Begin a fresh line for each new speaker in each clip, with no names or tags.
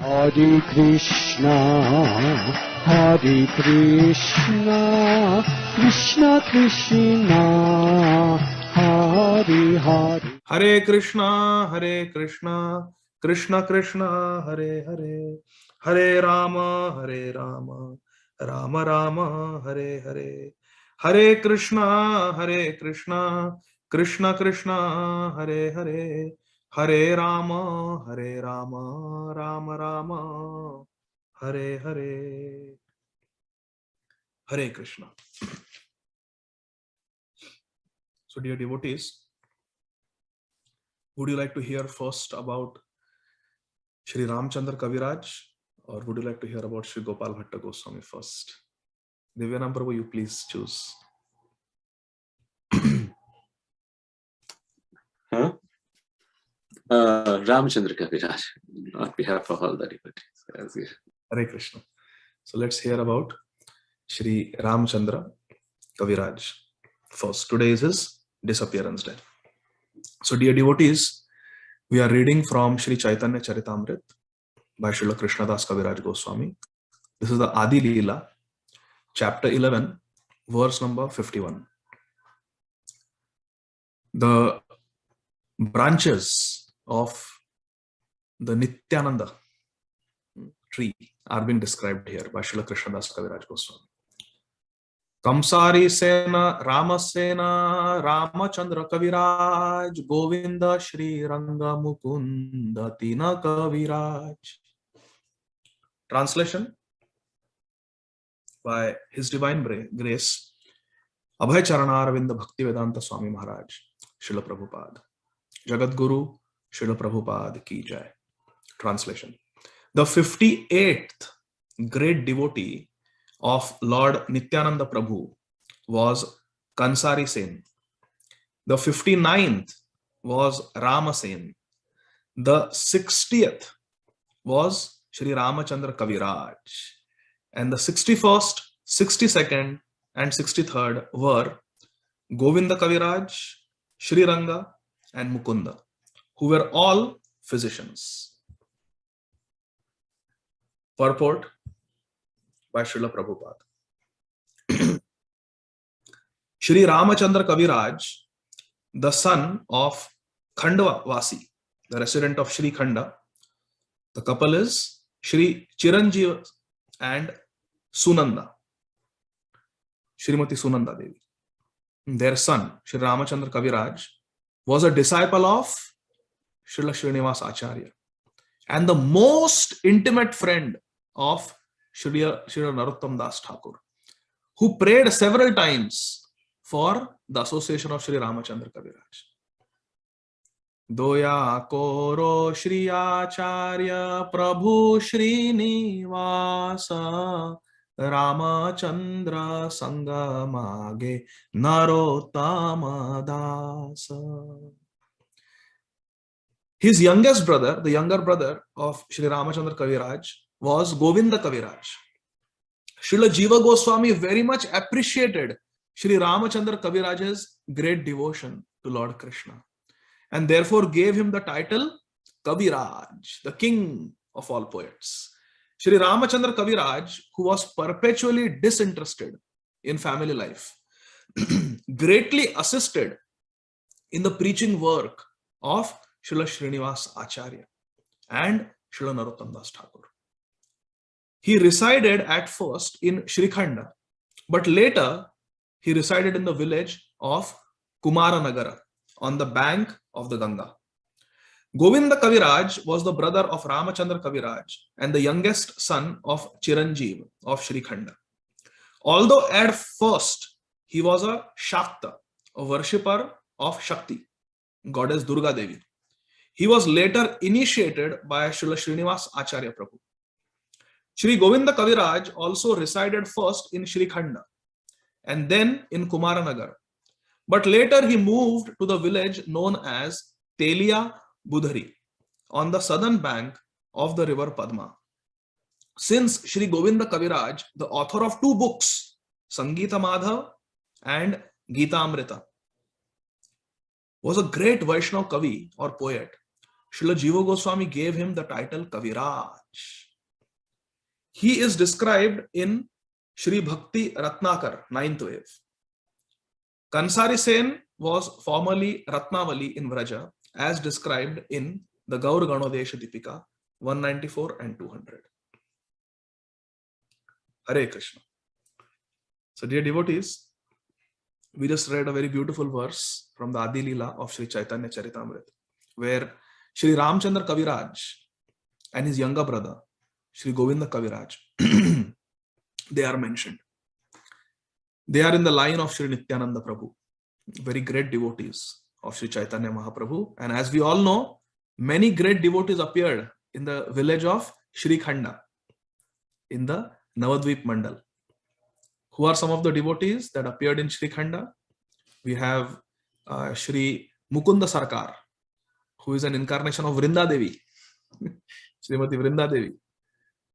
Hare Krishna, Krishna Krishna, Hare Hare.
Hare Krishna, Krishna Krishna, Hare Hare, Hare Rama, Rama Rama, Hare Hare, Hare Krishna, Krishna Krishna, Hare Hare, Hare Rama, Rama Rama, Hare Hare. Hare Krishna. So dear devotees, would you like to hear first about Shri Ramchandra Kaviraj, or would you like to hear about Shri Gopal Bhatta Goswami first? Divyanam Prabhu, you please choose.
Ramchandra Kaviraj, on behalf of all the devotees.
Hare Krishna. So let's hear about Shri Ramchandra Kaviraj first. Today is his disappearance day. So dear devotees, we are reading from Shri Chaitanya Charitamrit by Srila Krishnadas Kaviraj Goswami. This is the Adi Leela, chapter 11, verse number 51. The branches of the Nityananda tree are being described here by Srila Krishnadas Kaviraj Goswami. Kamsari Sena, Ramasena, Ramachandra Kaviraj, Govinda Shri Ranga Mukunda Tina Kaviraj. Translation by His Divine Grace, Abhay Charanaravinda Bhaktivedanta Swami Maharaj, Srila Prabhupada. Jagat Guru, Srila Prabhupada Ki Jai. Translation. The 58th great devotee of Lord Nityananda Prabhu was Kansari Sen. The 59th was Rama Sen. The 60th was Shri Ramachandra Kaviraj. And the 61st, 62nd and 63rd were Govinda Kaviraj, Shri Ranga and Mukunda, who were all physicians. Purport by Srila Prabhupada. Shri Ramachandra Kaviraj, the son of Khandwa Vasi, the resident of Shri Khanda. The couple is Shri Chiranjeev and Sunanda, Shrimati Sunanda Devi. Their son, Shri Ramachandra Kaviraj, was a disciple of Srila Srinivas Acharya and the most intimate friend of Srila Narottam Das Thakur, who prayed several times for the association of Shri Ramachandra Kaviraj. Doya Koro Shri Acharya Prabhu Srinivasa Ramachandra Sangamage Narottama Dasa. His youngest brother, the younger brother of Shri Ramachandra Kaviraj, was Govinda Kaviraj. Srila Jiva Goswami very much appreciated Shri Ramachandra Kaviraj's great devotion to Lord Krishna and therefore gave him the title Kaviraj, the king of all poets. Shri Ramachandra Kaviraj, who was perpetually disinterested in family life, greatly assisted in the preaching work of Srila Srinivas Acharya and Srila Narottam Das Thakur. He resided at first in Shrikhanda, but later he resided in the village of Kumaranagara on the bank of the Ganga. Govinda Kaviraj was the brother of Ramachandra Kaviraj and the youngest son of Chiranjeev of Shrikhanda. Although at first he was a Shakta, a worshipper of Shakti, goddess Durga Devi, he was later initiated by Srila Srinivas Acharya Prabhu. Shri Govinda Kaviraj also resided first in Shrikhanda and then in Kumaranagar. But later he moved to the village known as Telia Budhari on the southern bank of the river Padma. Since Shri Govinda Kaviraj, the author of two books, Sangeeta Madhav and Geeta Amrita, was a great Vaishnava Kavi or poet, Srila Jiva Goswami gave him the title Kaviraj. He is described in Shri Bhakti Ratnakar, 9th wave. Kansari Sen was formerly Ratnavali in Vraja, as described in the Gaur Ganodesha Dipika, 194 and 200. Hare Krishna. So, dear devotees, we just read a very beautiful verse from the Adi Leela of Sri Chaitanya Charitamrita, where Sri Ramchandra Kaviraj and his younger brother, Sri Govinda Kaviraj, they are mentioned. They are in the line of Sri Nityananda Prabhu, very great devotees of Sri Chaitanya Mahaprabhu. And as we all know, many great devotees appeared in the village of Shri Khanda, in the Navadvip Mandal. Who are some of the devotees that appeared in Shri Khanda? We have Shri Mukunda Sarkar, who is an incarnation of Vrinda Devi, Srimati Vrinda Devi,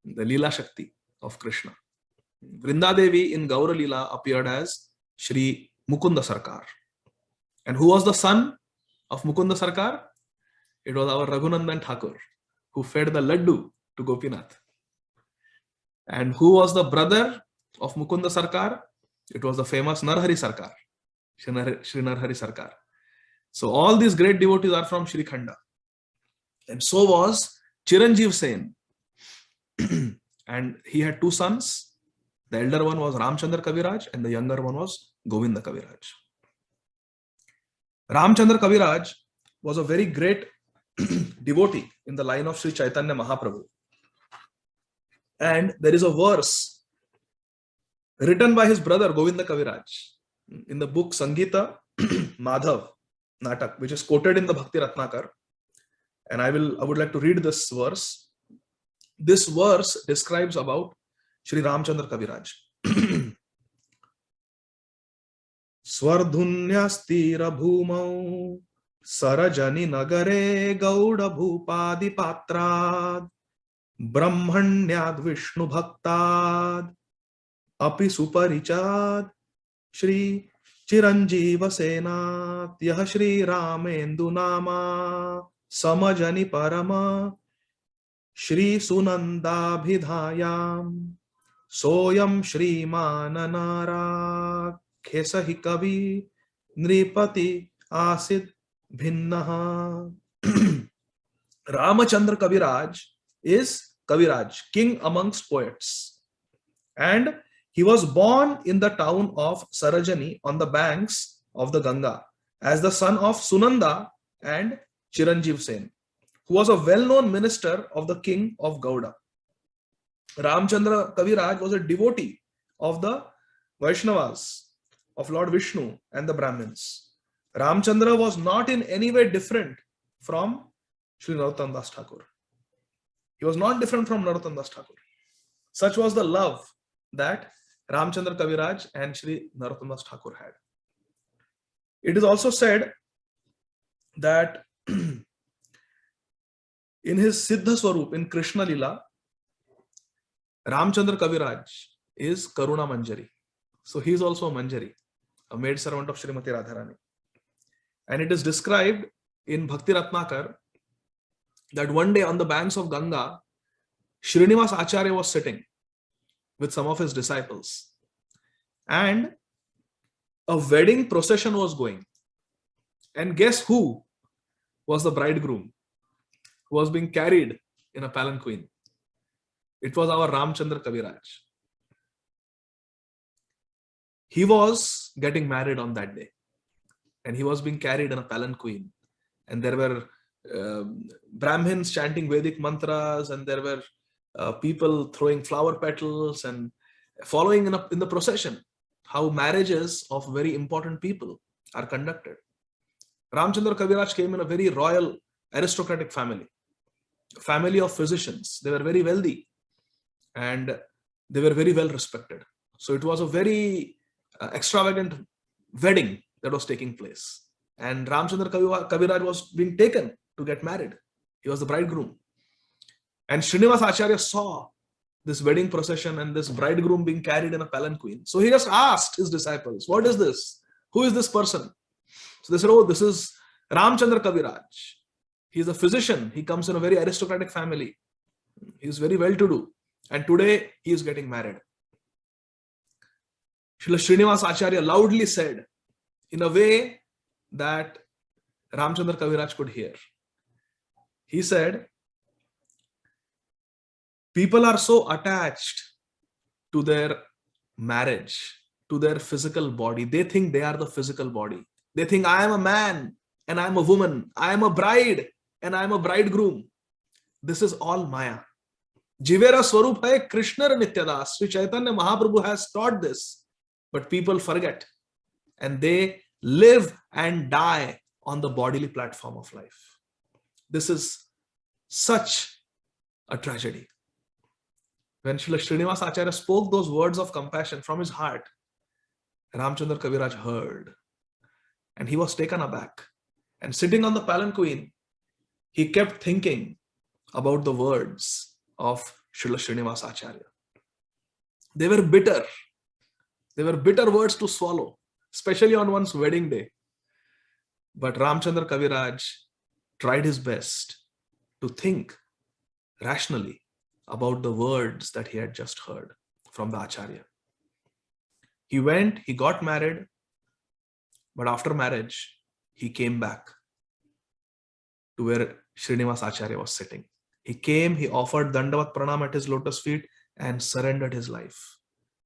the Leela Shakti of Krishna. Vrinda Devi in Gaura Leela appeared as Shri Mukunda Sarkar. And who was the son of Mukunda Sarkar? It was our Raghunandan Thakur, who fed the laddu to Gopinath. And who was the brother of Mukunda Sarkar? It was the famous Narhari Sarkar, Shri Narhari Sarkar. So all these great devotees are from Shri Khanda. And so was Chiranjeev Sen. And he had two sons. The elder one was Ramchandra Kaviraj and the younger one was Govinda Kaviraj. Ramchandra Kaviraj was a very great devotee in the line of Sri Chaitanya Mahaprabhu. And there is a verse written by his brother Govinda Kaviraj in the book Sangita Madhav Natak, which is quoted in the Bhakti Ratnakar. And I would like to read this verse. This verse describes about Shri Ramchandra Kaviraj. Swardhunyastira bhumau sarajani nagare gauda bhupadi patrad brahmanyad vishnu bhaktad api suparichad Shri Chiranjeeva Senat yah Shri Ramendu nama samajani parama Shri Sunanda Bhidhayam Soyam Shri Mananara Khesahi Kavi Nripati Asid Bhinnaha. Ramachandra Kaviraj is Kaviraj, king amongst poets. And he was born in the town of Sarajani on the banks of the Ganga as the son of Sunanda and Chiranjeev Sen, who was a well-known minister of the king of Gauda. Ramchandra Kaviraj was a devotee of the Vaishnavas, of Lord Vishnu and the Brahmins. Ramchandra was not in any way different from Sri Narottam Das Thakur. He was not different from Narottam Das Thakur. Such was the love that Ramchandra Kaviraj and Sri Narottam Das Thakur had. It is also said that in his Siddha Swarup, in Krishna Lila, Ramchandra Kaviraj is Karuna Manjari. So he is also a Manjari, a maid servant of Srimati Radharani. And it is described in Bhakti Ratnakar that one day on the banks of Ganga, Srinivas Acharya was sitting with some of his disciples. And a wedding procession was going. And guess who was the bridegroom who was being carried in a palanquin? It was our Ramchandra Kaviraj. He was getting married on that day. And he was being carried in a palanquin. And there were Brahmins chanting Vedic mantras, and there were people throwing flower petals and following in the procession how marriages of very important people are conducted. Ramchandra Kaviraj came in a very royal aristocratic family, a family of physicians. They were very wealthy and they were very well respected. So it was a very extravagant wedding that was taking place. And Ramchandra Kaviraj was being taken to get married. He was the bridegroom. And Srinivas Acharya saw this wedding procession and this bridegroom being carried in a palanquin. So he just asked his disciples, what is this? Who is this person? So they said, oh, this is Ramchandra Kaviraj. He's a physician. He comes in a very aristocratic family. He's very well-to-do. And today he is getting married. Srila Srinivas Acharya loudly said, in a way that Ramchandra Kaviraj could hear. He said, people are so attached to their marriage, to their physical body. They think they are the physical body. They think I am a man and I am a woman. I am a bride and I am a bridegroom. This is all Maya. Jivera Swarup hai Krishna Nityadas. Sri Chaitanya Mahaprabhu has taught this. But people forget. And they live and die on the bodily platform of life. This is such a tragedy. When Srila Srinivas Acharya spoke those words of compassion from his heart, Ramchandra Kaviraj heard. And he was taken aback. And sitting on the palanquin, he kept thinking about the words of Srila Srinivas Acharya. They were bitter. They were bitter words to swallow, especially on one's wedding day. But Ramchandra Kaviraj tried his best to think rationally about the words that he had just heard from the Acharya. He went, he got married, but after marriage, he came back to where Srinivas Acharya was sitting. He came, he offered Dandavat Pranam at his lotus feet and surrendered his life.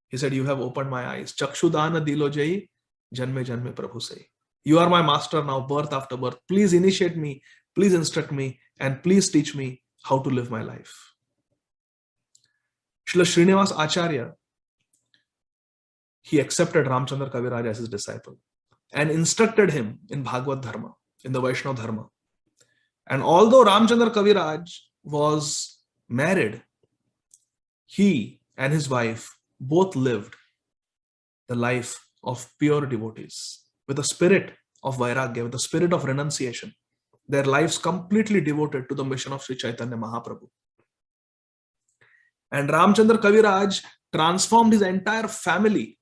He said, you have opened my eyes. Chakshudana dilo jai, janme janme prabhu sai. You are my master now, birth after birth. Please initiate me, please instruct me, and please teach me how to live my life. Srila Srinivas Acharya, he accepted Ramchandra Kaviraj as his disciple and instructed him in Bhagavad Dharma, in the Vaishnava Dharma. And although Ramchandra Kaviraj was married, he and his wife both lived the life of pure devotees with a spirit of vairagya, with a spirit of renunciation. Their lives completely devoted to the mission of Sri Chaitanya Mahaprabhu. And Ramchandra Kaviraj transformed his entire family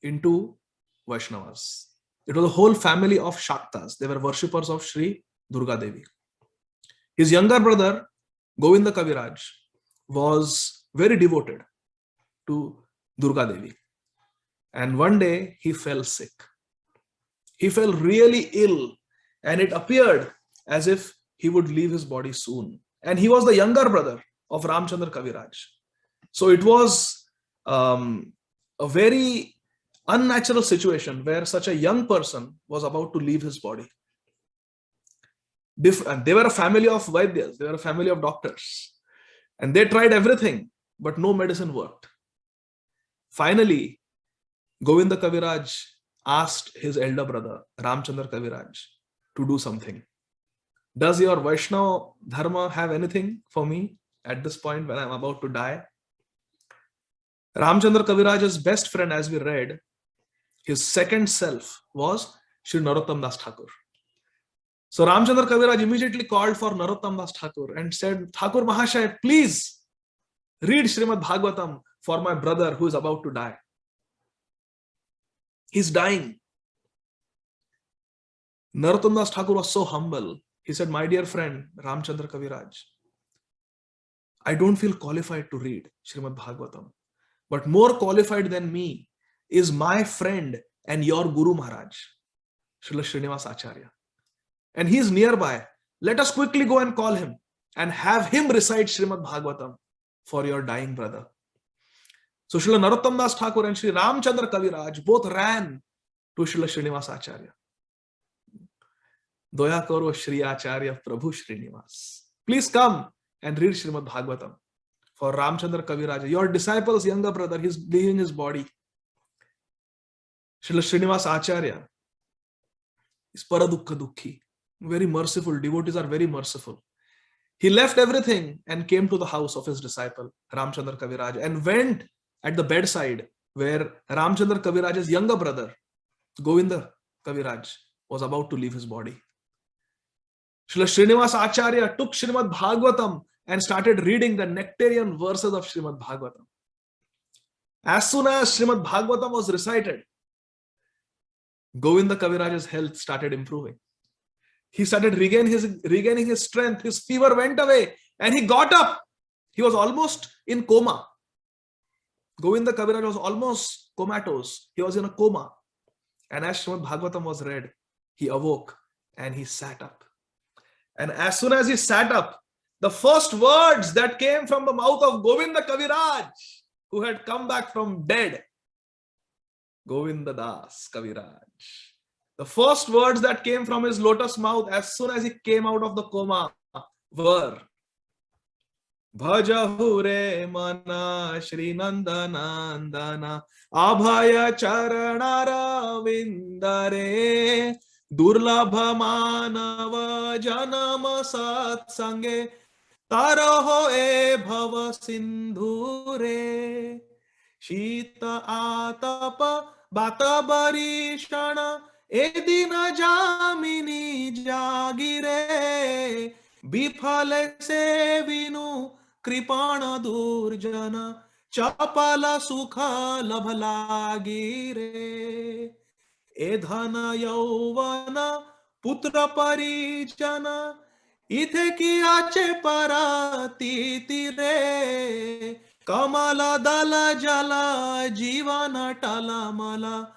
into Vaishnavas. It was a whole family of Shaktas. They were worshippers of Sri Durga Devi. His younger brother, Govinda Kaviraj, was very devoted to Durga Devi. And one day he fell sick. He fell really ill, and it appeared as if he would leave his body soon. And he was the younger brother of Ramchandra Kaviraj. So it was a very unnatural situation where such a young person was about to leave his body. They were a family of Vaidyas, they were a family of doctors. And they tried everything, but no medicine worked. Finally, Govinda Kaviraj asked his elder brother, Ramchandra Kaviraj, to do something. Does your Vaishnava Dharma have anything for me at this point when I'm about to die? Ramchandra Kaviraj's best friend, as we read, his second self was Sri Narottam Das Thakur. So Ramchandra Kaviraj immediately called for Narottam Das Thakur and said, Thakur Mahashay, please read Srimad Bhagavatam for my brother who is about to die. He's dying. Narottam Das Thakur was so humble. He said, my dear friend, Ramchandra Kaviraj, I don't feel qualified to read Srimad Bhagavatam. But more qualified than me is my friend and your Guru Maharaj, Srila Srinivas Acharya. And he is nearby. Let us quickly go and call him and have him recite Srimad Bhagavatam for your dying brother. So Srila Narottam Das Thakur and Sri Ramchandra Kaviraj both ran to Srila Srinivas Acharya. Doya karo Shri Acharya Prabhu Srinivas. Please come and read Srimad Bhagavatam for Ramchandra Kaviraj, your disciple's younger brother. He's leaving his body. Srila Srinivas Acharya is Paradukha Dukhi. Very merciful. Devotees are very merciful. He left everything and came to the house of his disciple, Ramchandra Kaviraj, and went at the bedside where Ramchandra Kaviraj's younger brother, Govinda Kaviraj, was about to leave his body. Srila Srinivas Acharya took Srimad Bhagavatam and started reading the nectarian verses of Srimad Bhagavatam. As soon as Srimad Bhagavatam was recited, Govinda Kaviraj's health started improving. He started regaining his strength. His fever went away and he got up. He was almost in coma. Govinda Kaviraj was almost comatose. He was in a coma. And as Srimad Bhagavatam was read, he awoke and he sat up. And as soon as he sat up, the first words that came from the mouth of Govinda Kaviraj, who had come back from dead, Govinda Das Kaviraj. The first words that came from his lotus mouth as soon as he came out of the coma were, Bhajahu re mana Shri Nandanandana Abhaya Charanara Vindare Durlabha Manava Janama Satsange Taraho e Bhava Sindhure Shita Atapa Bata Barishana Edina Jamini Jagire Bifale Sevinu Kripana Durjana Chapala Sukha Labhalagire Edhana Yauvana Putra Parijana Ithe Kiache Parati Tire Kamala Dala Jala Jivana Talamala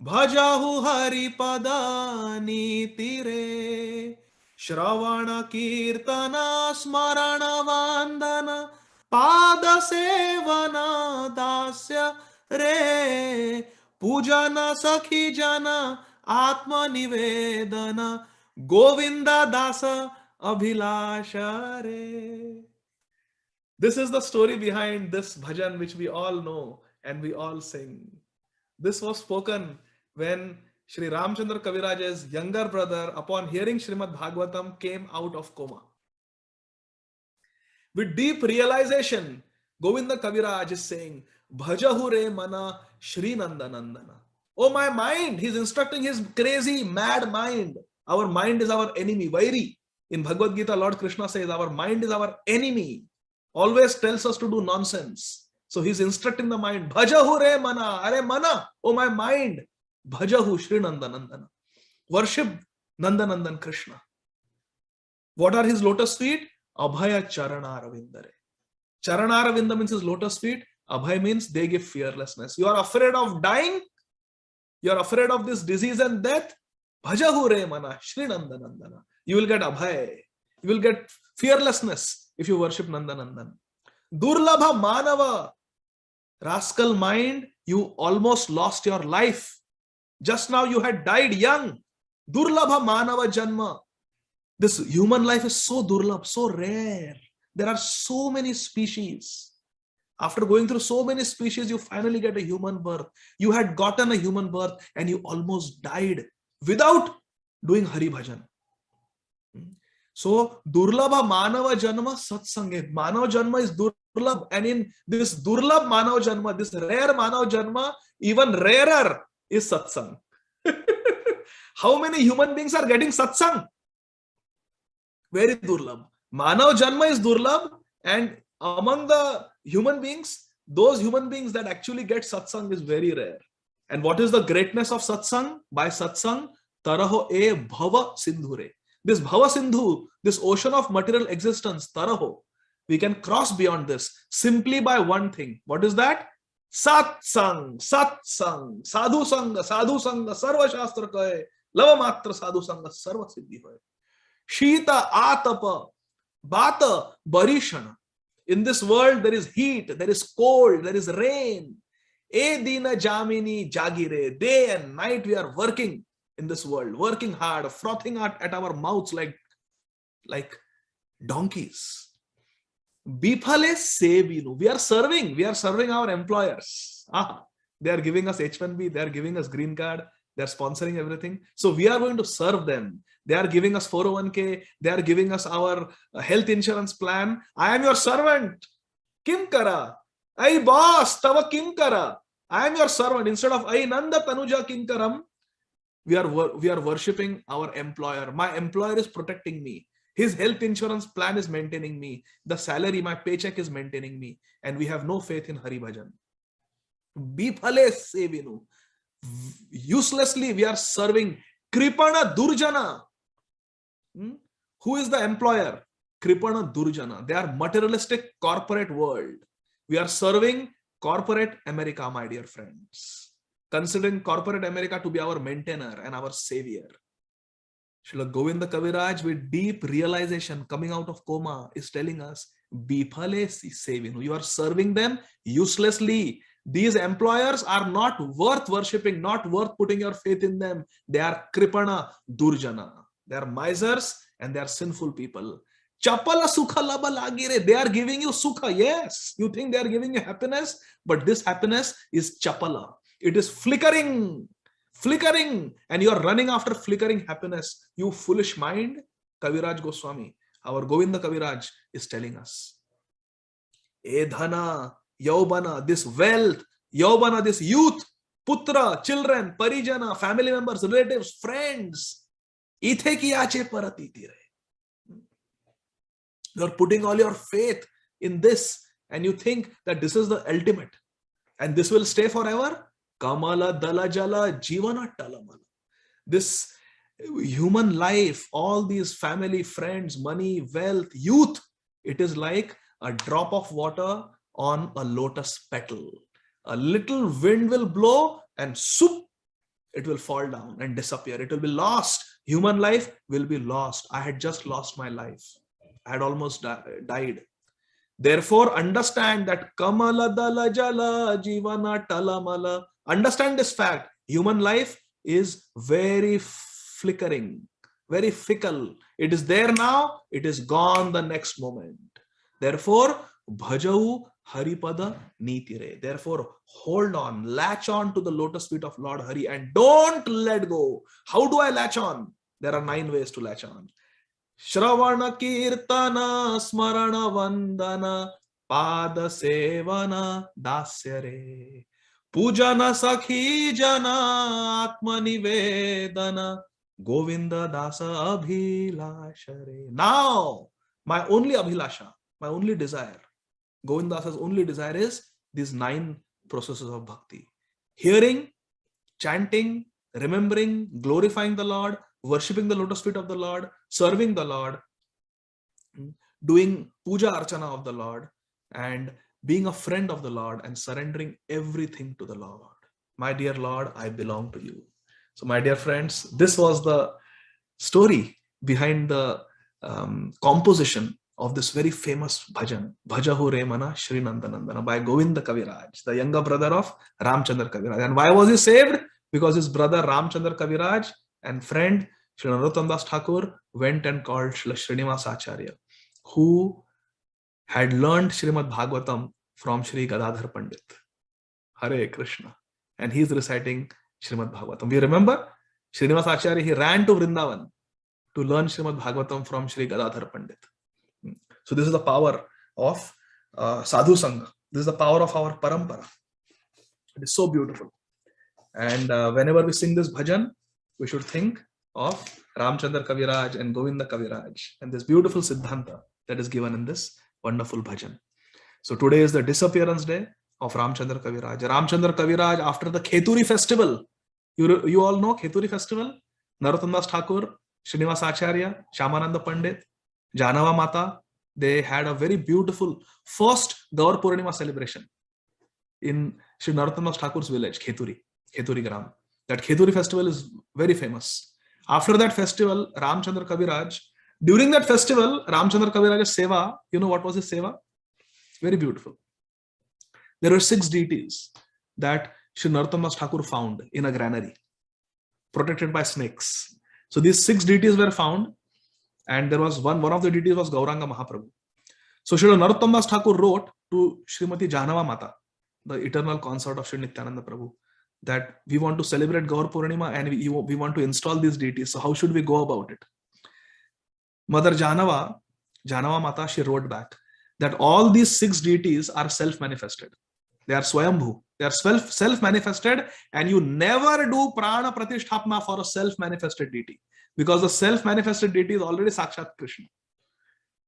Bhajahu Haripada Nitire Shravana Kirtana Smarana Vandana Pada Sevana Dasya Re Pujana Sakhi Jana Atma Nivedana Govinda Dasa Abhilasha Re. This is the story behind this bhajan which we all know and we all sing. This was spoken when Shri Ramchandra Kaviraj's younger brother, upon hearing Srimad Bhagavatam, came out of coma. With deep realization, Govinda Kaviraj is saying, Bhajahu re mana Shri Nandanandana. Oh my mind, he's instructing his crazy, mad mind. Our mind is our enemy, Vairi. In Bhagavad Gita, Lord Krishna says, our mind is our enemy. Always tells us to do nonsense. So he's instructing the mind, Bhajahu re mana, are mana, oh my mind, Bhajahu Shri Nandanandana. Worship Nandanandan Krishna. What are his lotus feet? Abhaya Charana Ravindare. Charana Ravinda means his lotus feet. Abhay means they give fearlessness. You are afraid of dying? You are afraid of this disease and death? Bhajahu re mana, Shri Nandanandana. You will get Abhay. You will get fearlessness if you worship Nandanandan. Durlabha Manava. Rascal mind, you almost lost your life. Just now you had died young. Durlabha Manava Janma. This human life is so durlabh, so rare. There are so many species. After going through so many species, you finally get a human birth. You had gotten a human birth and you almost died without doing Hari Bhajan. So, Durlabha Manava Janma Satsange. Manava Janma is Durlabh, and in this Durlabh Manava Janma, this rare Manava Janma, even rarer is Satsang. How many human beings are getting Satsang? Very Durlabh. Manava Janma is Durlabh, and among the human beings, those human beings that actually get Satsang is very rare. And what is the greatness of Satsang? By Satsang, Taraho e Bhava Sindhure. This Bhava Sindhu, this ocean of material existence, Taraho, we can cross beyond this simply by one thing. What is that? Satsang, Satsang, Sadhu Sangha, Sarva Shastra Kahe, Lava Matra Sadhu Sangha, Sarva Siddhi Hoye. Shita Atapa, Bata Barishana. In this world, there is heat, there is cold, there is rain. E Dina Jamini Jagire. Day and night we are working in this world, working hard, frothing at our mouths like donkeys. Bifale Sevinu. We are serving our employers. They are giving us H1B, they are giving us green card, they are sponsoring everything. So we are going to serve them. They are giving us 401k, they are giving us our health insurance plan. I am your servant. Kim kara? Ay boss, tava kim kara? I am your servant. Instead of Ay Nanda Tanuja Kinkaram, we are worshipping our employer. My employer is protecting me. His health insurance plan is maintaining me. The salary, my paycheck is maintaining me. And we have no faith in Hari Bhajan. Bifale Sevinu. Uselessly we are serving Kripana Durjana. Who is the employer? Kripana Durjana. They are materialistic corporate world. We are serving corporate America, my dear friends. Considering corporate America to be our maintainer and our savior. Srila Govinda Kaviraj, with deep realization coming out of coma, is telling us, Bifale Sevinu. You are serving them uselessly. These employers are not worth worshipping, not worth putting your faith in them. They are Kripana Durjana. They are misers and they are sinful people. Chapala sukha laba lagire. They are giving you sukha. Yes, you think they are giving you happiness, but this happiness is chapala. It is flickering, and you are running after flickering happiness. You foolish mind, Kaviraj Goswami, our Govinda Kaviraj is telling us. Edhana, Yaubana, this wealth, Yaubana, this youth, Putra, children, Parijana, family members, relatives, friends. Ithe ki ache paratiti re. You are putting all your faith in this and you think that this is the ultimate and this will stay forever. Kamala Dala Jala Jivana Talamala. This human life, all these family, friends, money, wealth, youth, it is like a drop of water on a lotus petal. A little wind will blow and soup, it will fall down and disappear. It will be lost. Human life will be lost. I had just lost my life. I had almost died. Therefore, understand that Kamala Dala Jala Jivana Talamala. Understand this fact. Human life is very flickering, very fickle. It is there now, it is gone the next moment. Therefore, Bhajau Haripada Nitire. Therefore, hold on, latch on to the lotus feet of Lord Hari and don't let go. How do I latch on? There are 9 ways to latch on. Shravana Kirtana Smarana Vandana Pada Sevana Dasyare Pujana Sakhi Jana Atmani Vedana Govinda Dasa Abhilashare. Now, my only Abhilasha, my only desire, Govinda Dasa's only desire is these 9 processes of bhakti. Hearing, chanting, remembering, glorifying the Lord, worshipping the lotus feet of the Lord, serving the Lord, doing puja archana of the Lord, and being a friend of the Lord and surrendering everything to the Lord. My dear Lord, I belong to you. So my dear friends, this was the story behind the composition of this very famous bhajan, Bhajahu Remana Shri Nandanandana by Govinda Kaviraj, the younger brother of Ramchandra Kaviraj. And why was he saved? Because his brother Ramchandra Kaviraj and friend Shri Narottam Das Thakur went and called Shri Srinivas Acharya, who had learned Srimad Bhagavatam from Shri Gadadhara Pandit. Hare Krishna. And he is reciting Srimad Bhagavatam. We remember Srinivas Acharya, he ran to Vrindavan to learn Srimad Bhagavatam from Shri Gadadhara Pandit. So this is the power of Sadhu Sangha. This is the power of our parampara. It is so beautiful. And whenever we sing this bhajan, we should think of Ramchandra Kaviraj and Govinda Kaviraj and this beautiful Siddhanta that is given in this wonderful bhajan. So today is the disappearance day of Ramchandra Kaviraj. Ramchandra Kaviraj, after the Kheturi festival, you all know Kheturi festival, Narottam Das Thakur, Srinivas Acharya, Shyamananda Pandit, Janava Mata, they had a very beautiful first Gaur Purnima celebration in Sri Narottam Das Thakur's village, Kheturi Gram. That Kheturi festival is very famous. After that festival, Ramchandra Kaviraj, during that festival, Ramchandra Kaviraj's seva, you know what was his seva? Very beautiful. There were 6 deities that Sri Narottam Das Thakur found in a granary, protected by snakes. So these 6 deities were found, and there was one of the deities was Gauranga Mahaprabhu. So Sri Narottam Das Thakur wrote to Srimati Janava Mata, the eternal consort of Sri Nityananda Prabhu, that we want to celebrate Gaur Purnima and we want to install these deities. So how should we go about it? Mother Janava Mata, she wrote back that all these 6 deities are self-manifested. They are Swayambhu. They are self-manifested, and you never do Prana Pratisthapana for a self-manifested deity, because the self-manifested deity is already Sakshat Krishna.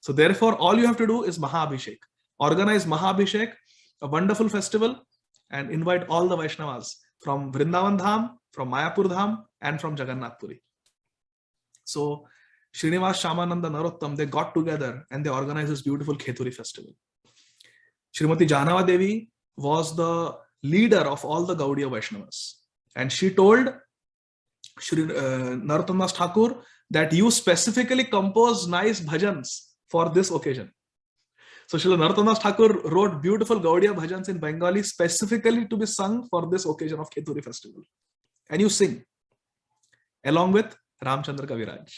So therefore, all you have to do is Mahabhishek. Organize Mahabhishek, a wonderful festival, and invite all the Vaishnavas from Vrindavan Dham, from Mayapur Dham, and from Jagannath Puri. So Srinivas, Shamananda, Narottam, they got together and they organized this beautiful Kheturi festival. Srimati Janava Devi was the leader of all the Gaudiya Vaishnavas. And she told Shri Narottam Das Thakur that you specifically compose nice bhajans for this occasion. So Srila Narottam Das Thakur wrote beautiful Gaudiya bhajans in Bengali specifically to be sung for this occasion of Kheturi festival. And you sing along with Ramchandra Kaviraj.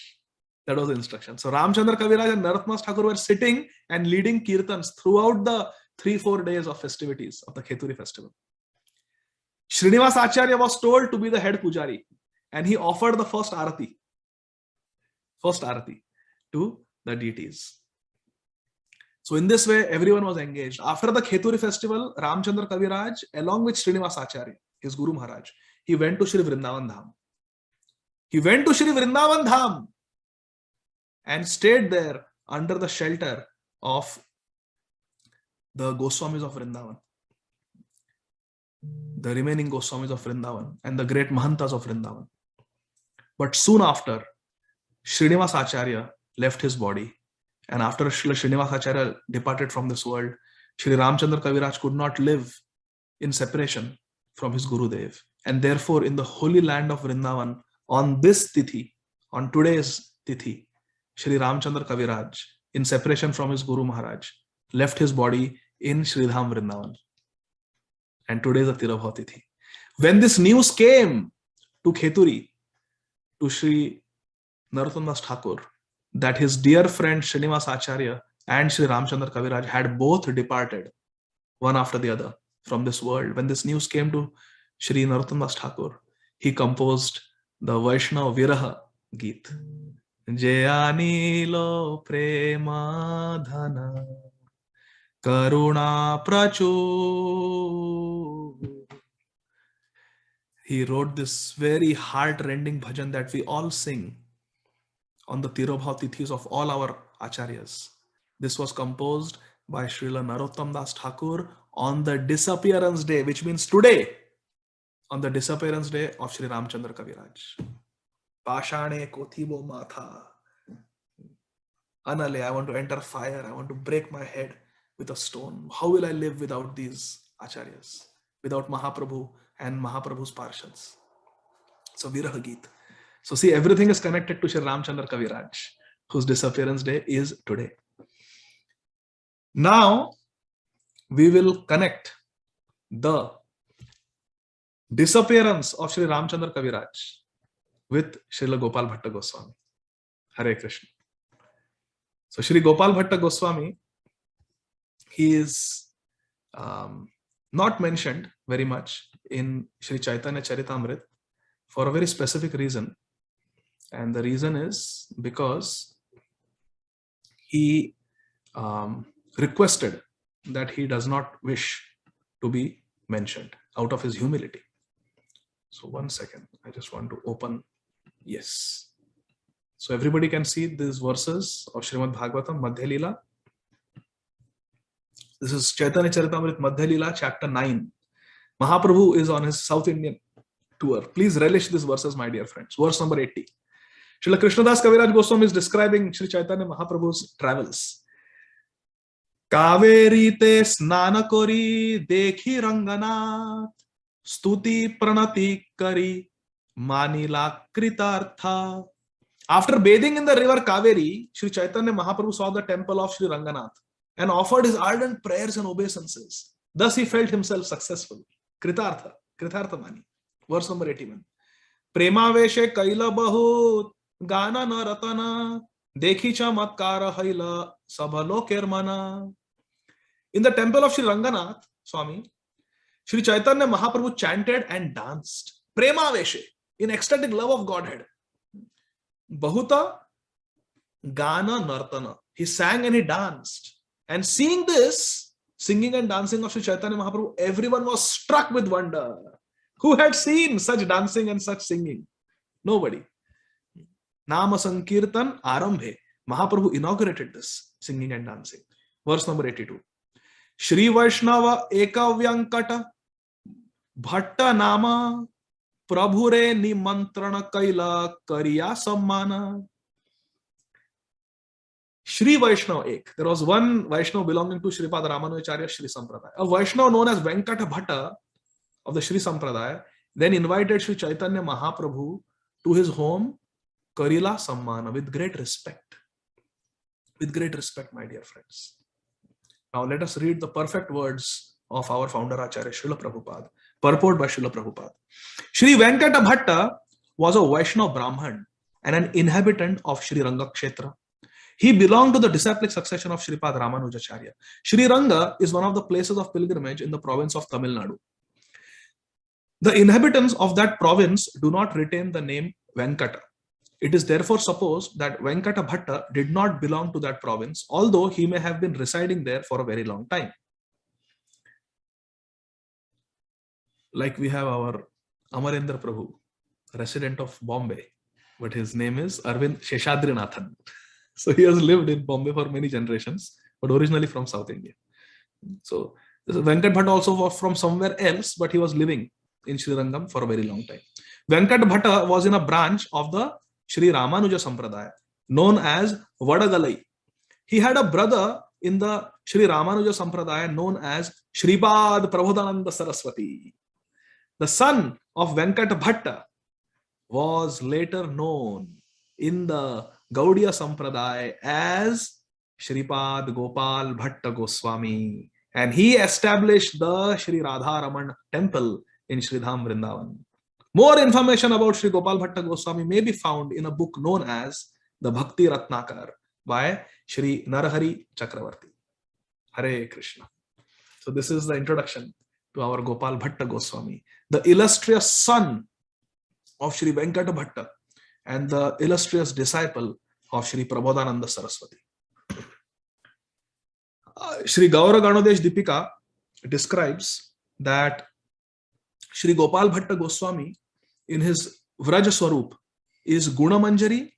That was the instruction. So Ramchandra Kaviraj and Narottam Das Thakur were sitting and leading kirtans throughout the 3-4 days of festivities of the Kheturi festival. Srinivas Acharya was told to be the head pujari and he offered the first arati to the deities. So in this way, everyone was engaged. After the Kheturi festival, Ramchandra Kaviraj, along with Srinivas Acharya, his Guru Maharaj, he went to Shri Vrindavan Dham. He went to Shri Vrindavan Dham and stayed there under the shelter of the Goswamis of Vrindavan, the remaining Goswamis of Vrindavan and the great Mahantas of Vrindavan. But soon after, Srinivas Acharya left his body, and after Srinivas Acharya departed from this world, Shri Ramchandra Kaviraj could not live in separation from his Gurudev. And therefore, in the holy land of Vrindavan, on this Tithi, on today's Tithi, Shri Ramchandra Kaviraj, in separation from his Guru Maharaj, left his body in Sridham Vrindavan. And today is the Tirabhav Tithi. When this news came to Kheturi, to Shri Narottam Das Thakur, that his dear friend Srinivas Acharya and Shri Ramchandra Kaviraj had both departed, one after the other, from this world. When this news came to Shri Narottam Das Thakur, he composed the Vaishnava Viraha Geet. Jayanilo prema dhana karuna prachu. He wrote this very heart-rending bhajan that we all sing on the Tirobhav Tithis of all our acharyas. This was composed by Srila Narottam Das Thakur on the disappearance day, which means today, on the disappearance day of Shri Ramchandra Kaviraj. Pashane Kothibo Matha. Anale, I want to enter fire. I want to break my head with a stone. How will I live without these acharyas? Without Mahaprabhu and Mahaprabhu's parshads. So Viraha Geet. So see, everything is connected to Shri Ramchandra Kaviraj, whose disappearance day is today. Now, we will connect the disappearance of Shri Ramchandra Kaviraj with Srila Gopal Bhatta Goswami. Hare Krishna. So Shri Gopal Bhatta Goswami, he is not mentioned very much in Shri Chaitanya Charitamrita for a very specific reason. And the reason is because he requested that he does not wish to be mentioned out of his humility. So one second, I just want to open. Yes. So everybody can see these verses of Srimad Bhagavatam, Madhya Leela. This is Chaitanya Charitamrita, Madhya Leela, chapter 9. Mahaprabhu is on his South Indian tour. Please relish these verses, my dear friends. Verse number 80. Srila Krishnadas Kaviraj Goswami is describing Sri Chaitanya Mahaprabhu's travels. Kaveri te snana kori dekhi ranganath stuti pranati kari manila kritartha. After bathing in the river Kaveri, Sri Chaitanya Mahaprabhu saw the temple of Sri Ranganath and offered his ardent prayers and obeisances. Thus he felt himself successful. Kritartha mani. Verse number 81. Premaveshe kaila bahut Gana na ratana dekhi chamatkara haila sabhaloker mana. In the temple of Sri Ranganath Swami, Sri Chaitanya Mahaprabhu chanted and danced. Prema Veshe, in ecstatic love of Godhead. Bahuta Gana Nartana. He sang and he danced. And seeing this, singing and dancing of Sri Chaitanya Mahaprabhu, everyone was struck with wonder. Who had seen such dancing and such singing? Nobody. Nama Sankirtan Arambhe. Mahaprabhu inaugurated this singing and dancing. Verse number 82. Shri Vaishnava Ekavyankata Bhatta Nama Prabhure Nimantrana Kaila Kariya Sammana. Shri Vaishnava ek. There was one Vaishnava belonging to Shripad Ramanujacharya Shri Sampradaya. A Vaishnava known as Venkata Bhatta of the Shri Sampradaya then invited Shri Chaitanya Mahaprabhu to his home, Karila Sammana, with great respect. With great respect, my dear friends. Now let us read the perfect words of our founder Acharya Srila Prabhupada, purport by Srila Prabhupada. Shri Venkata Bhatta was a Vaishnava Brahman and an inhabitant of Shri Ranga Kshetra. He belonged to the disciplic succession of Shripad Ramanujacharya. Shri Ranga is one of the places of pilgrimage in the province of Tamil Nadu. The inhabitants of that province do not retain the name Venkata. It is therefore supposed that Venkata Bhatta did not belong to that province, although he may have been residing there for a very long time. Like we have our Amarendra Prabhu, resident of Bombay, but his name is Arvind Sheshadrinathan. So he has lived in Bombay for many generations, but originally from South India. So Venkat Bhatta also was from somewhere else, but he was living in Sri Rangam for a very long time. Venkat Bhatta was in a branch of the Sri Ramanuja Sampradaya, known as Vadagalai. He had a brother in the Sri Ramanuja Sampradaya known as Shripad Prabodhananda Saraswati. The son of Venkat Bhatta was later known in the Gaudiya Sampradaya as Shripad Gopal Bhatta Goswami, and he established the Sri Radharaman temple in Sridham Vrindavan. More information about Sri Gopal Bhatta Goswami may be found in a book known as the Bhakti Ratnakar by Sri Narahari Chakravarti. Hare Krishna. So this is the introduction to our Gopal Bhatta Goswami, the illustrious son of Sri Venkata Bhatta and the illustrious disciple of Sri Prabodhananda Saraswati. Sri Gaura Ganodesh Dipika describes that Sri Gopal Bhatta Goswami in his Vraja Swarup is Guna Manjari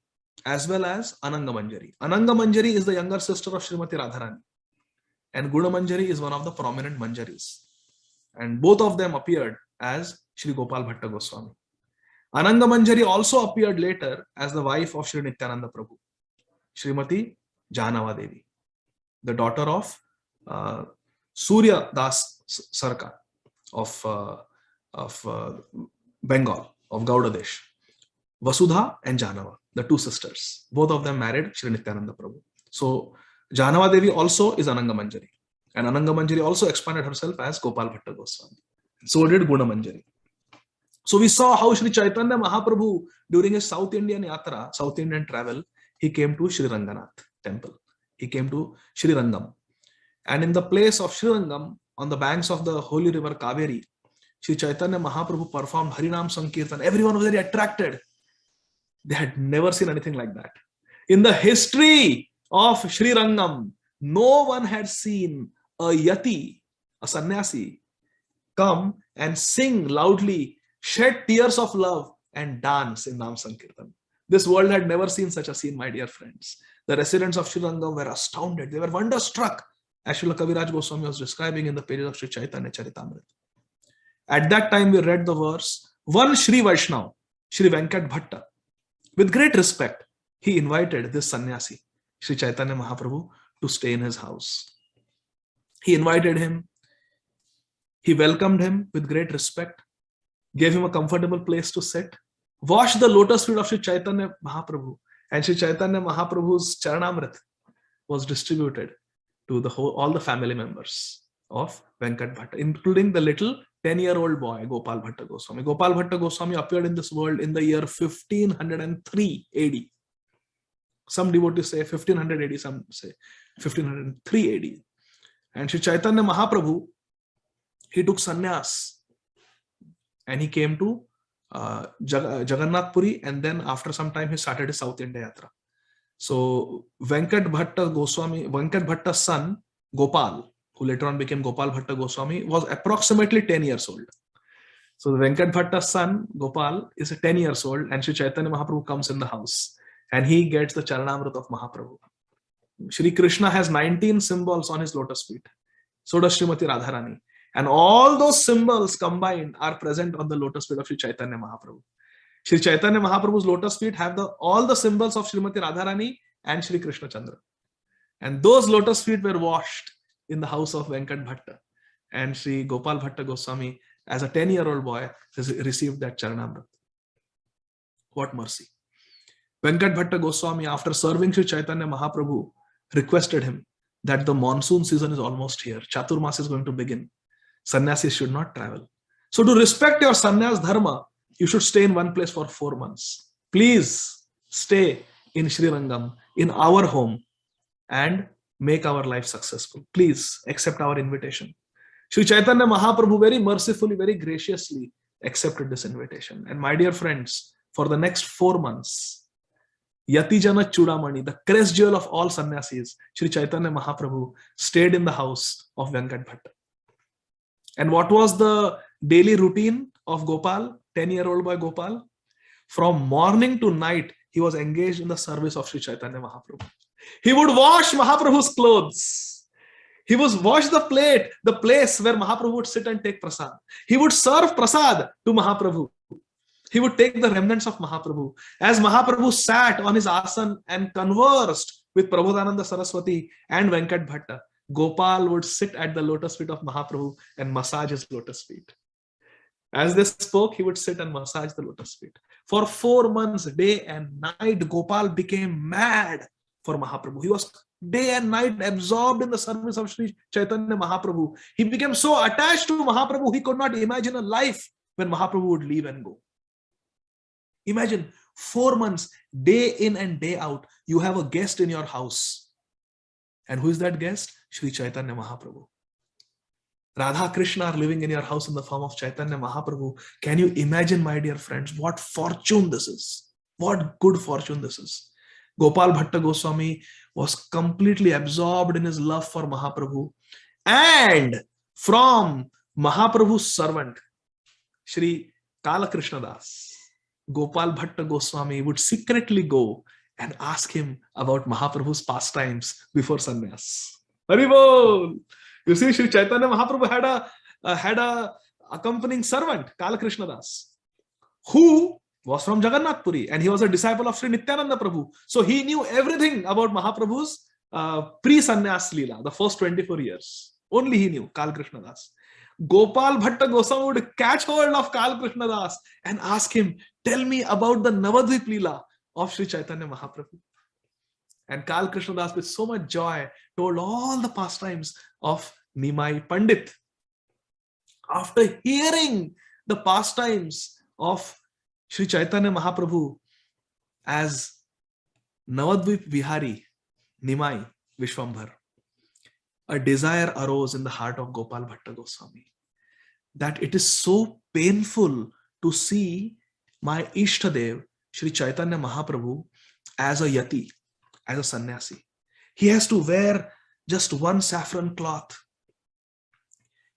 as well as Ananga Manjari. Ananga Manjari is the younger sister of Srimati Radharani, and Guna Manjari is one of the prominent Manjaris. And both of them appeared as Sri Gopal Bhatta Goswami. Ananga Manjari also appeared later as the wife of Sri Nityananda Prabhu, Srimati Jahnava Devi, the daughter of Surya Das Sarkar of Bengal, of Gauda Desh. Vasudha and Jahnava, the two sisters. Both of them married Sri Nityananda Prabhu. So Jahnava Devi also is Ananga Manjari. And Ananga Manjari also expanded herself as Gopal Bhatta Goswami. So did Guna Manjari. So we saw how Sri Chaitanya Mahaprabhu, during his South Indian Yatra, South Indian travel, he came to Sri Ranganath temple. He came to Sri Rangam. And in the place of Sri Rangam, on the banks of the holy river Kaveri, Sri Chaitanya Mahaprabhu performed Harinam Sankirtan. Everyone was very attracted. They had never seen anything like that. In the history of Sri Rangam, no one had seen a yati, a sannyasi, come and sing loudly, shed tears of love, and dance in Nam Sankirtan. This world had never seen such a scene, my dear friends. The residents of Sri Rangam were astounded. They were wonderstruck, as Srila Kaviraj Goswami was describing in the pages of Sri Chaitanya Charitamrita. At that time, we read the verse, one Sri Vaishnava, Sri Venkat Bhatta, with great respect, he invited this sannyasi, Sri Chaitanya Mahaprabhu, to stay in his house. He invited him, he welcomed him with great respect, gave him a comfortable place to sit, washed the lotus feet of Sri Chaitanya Mahaprabhu, and Sri Chaitanya Mahaprabhu's Charanamrit was distributed to all the family members of Venkat Bhatta, including the little 10-year-old boy, Gopal Bhatta Goswami. Gopal Bhatta Goswami appeared in this world in the year 1503 AD. Some devotees say 1500 AD, some say 1503 AD. And Sri Chaitanya Mahaprabhu, he took sannyas and he came to Jagannath Puri, and then after some time he started his South India Yatra. So Venkat Bhatta Goswami, Venkat Bhatta's son, Gopal, who later on became Gopal Bhatta Goswami, was approximately 10 years old. So the Venkat Bhatta's son, Gopal, is 10 years old, and Sri Chaitanya Mahaprabhu comes in the house and he gets the Charanamrita of Mahaprabhu. Shri Krishna has 19 symbols on his lotus feet. So does Srimati Radharani. And all those symbols combined are present on the lotus feet of Sri Chaitanya Mahaprabhu. Sri Chaitanya Mahaprabhu's lotus feet have all the symbols of Srimati Radharani and Shri Krishna Chandra. And those lotus feet were washed in the house of Venkat Bhatta. And Sri Gopal Bhatta Goswami, as a 10-year-old boy, has received that Charanamrit. What mercy. Venkat Bhatta Goswami, after serving Sri Chaitanya Mahaprabhu, requested him that the monsoon season is almost here. Chaturmas is going to begin. Sannyasis should not travel. So to respect your sannyas dharma, you should stay in one place for 4 months. Please stay in Sri Rangam, in our home, and make our life successful. Please accept our invitation. Sri Chaitanya Mahaprabhu very mercifully, very graciously accepted this invitation. And my dear friends, for the next 4 months, Yatijana Chudamani, the crest jewel of all sannyasis, Sri Chaitanya Mahaprabhu stayed in the house of Venkat Bhatta. And what was the daily routine of Gopal, 10-year-old boy Gopal? From morning to night, he was engaged in the service of Sri Chaitanya Mahaprabhu. He would wash Mahaprabhu's clothes. He would wash the plate, the place where Mahaprabhu would sit and take prasad. He would serve prasad to Mahaprabhu. He would take the remnants of Mahaprabhu. As Mahaprabhu sat on his asan and conversed with Prabodhananda Saraswati and Venkat Bhatta, Gopal would sit at the lotus feet of Mahaprabhu and massage his lotus feet. As they spoke, he would sit and massage the lotus feet. For 4 months, day and night, Gopal became mad for Mahaprabhu. He was day and night absorbed in the service of Sri Chaitanya Mahaprabhu. He became so attached to Mahaprabhu, he could not imagine a life when Mahaprabhu would leave and go. Imagine 4 months, day in and day out, you have a guest in your house. And who is that guest? Sri Chaitanya Mahaprabhu. Radha Krishna are living in your house in the form of Chaitanya Mahaprabhu. Can you imagine, my dear friends, what fortune this is? What good fortune this is. Gopal Bhatta Goswami was completely absorbed in his love for Mahaprabhu. And from Mahaprabhu's servant, Sri Kalakrishna Das, Gopal Bhatta Goswami would secretly go and ask him about Mahaprabhu's pastimes before sannyas. Haribol! You see, Sri Chaitanya Mahaprabhu had a accompanying servant, Kalakrishna Das, who was from Jagannath Puri, and he was a disciple of Sri Nityananda Prabhu. So he knew everything about Mahaprabhu's pre-sannyas Leela, the first 24 years. Only he knew, Kalakrishna Das. Gopal Bhatta Goswami would catch hold of Kalakrishna Das and ask him, tell me about the Navadvip Leela of Sri Chaitanya Mahaprabhu. And Kalakrishna Das, with so much joy, told all the pastimes of Nimai Pandit. After hearing the pastimes of Sri Chaitanya Mahaprabhu as Navadvip Vihari, Nimai Vishwambhar, a desire arose in the heart of Gopal Bhatta Goswami that it is so painful to see my Ishtadev, Sri Chaitanya Mahaprabhu, as a yati, as a sannyasi. He has to wear just one saffron cloth.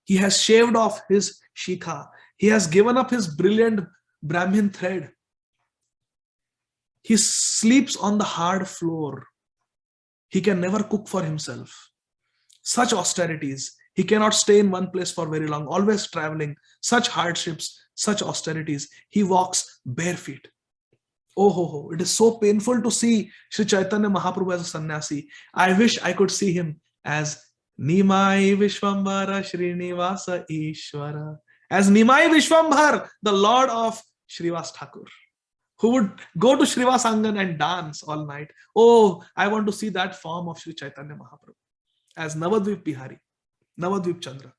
He has shaved off his shikha. He has given up his brilliant Brahmin thread. He sleeps on the hard floor. He can never cook for himself. Such austerities. He cannot stay in one place for very long, always traveling. Such hardships, such austerities. He walks bare feet. Oh, it is so painful to see Sri Chaitanya Mahaprabhu as a sannyasi. I wish I could see him as Nimai Vishwambhara Srinivasa Ishvara. As Nimai Vishwambhar, the Lord of Srivas Thakur, who would go to Srivas Angan and dance all night. Oh, I want to see that form of Sri Chaitanya Mahaprabhu as Navadvip Bihari, Navadvip Chandra,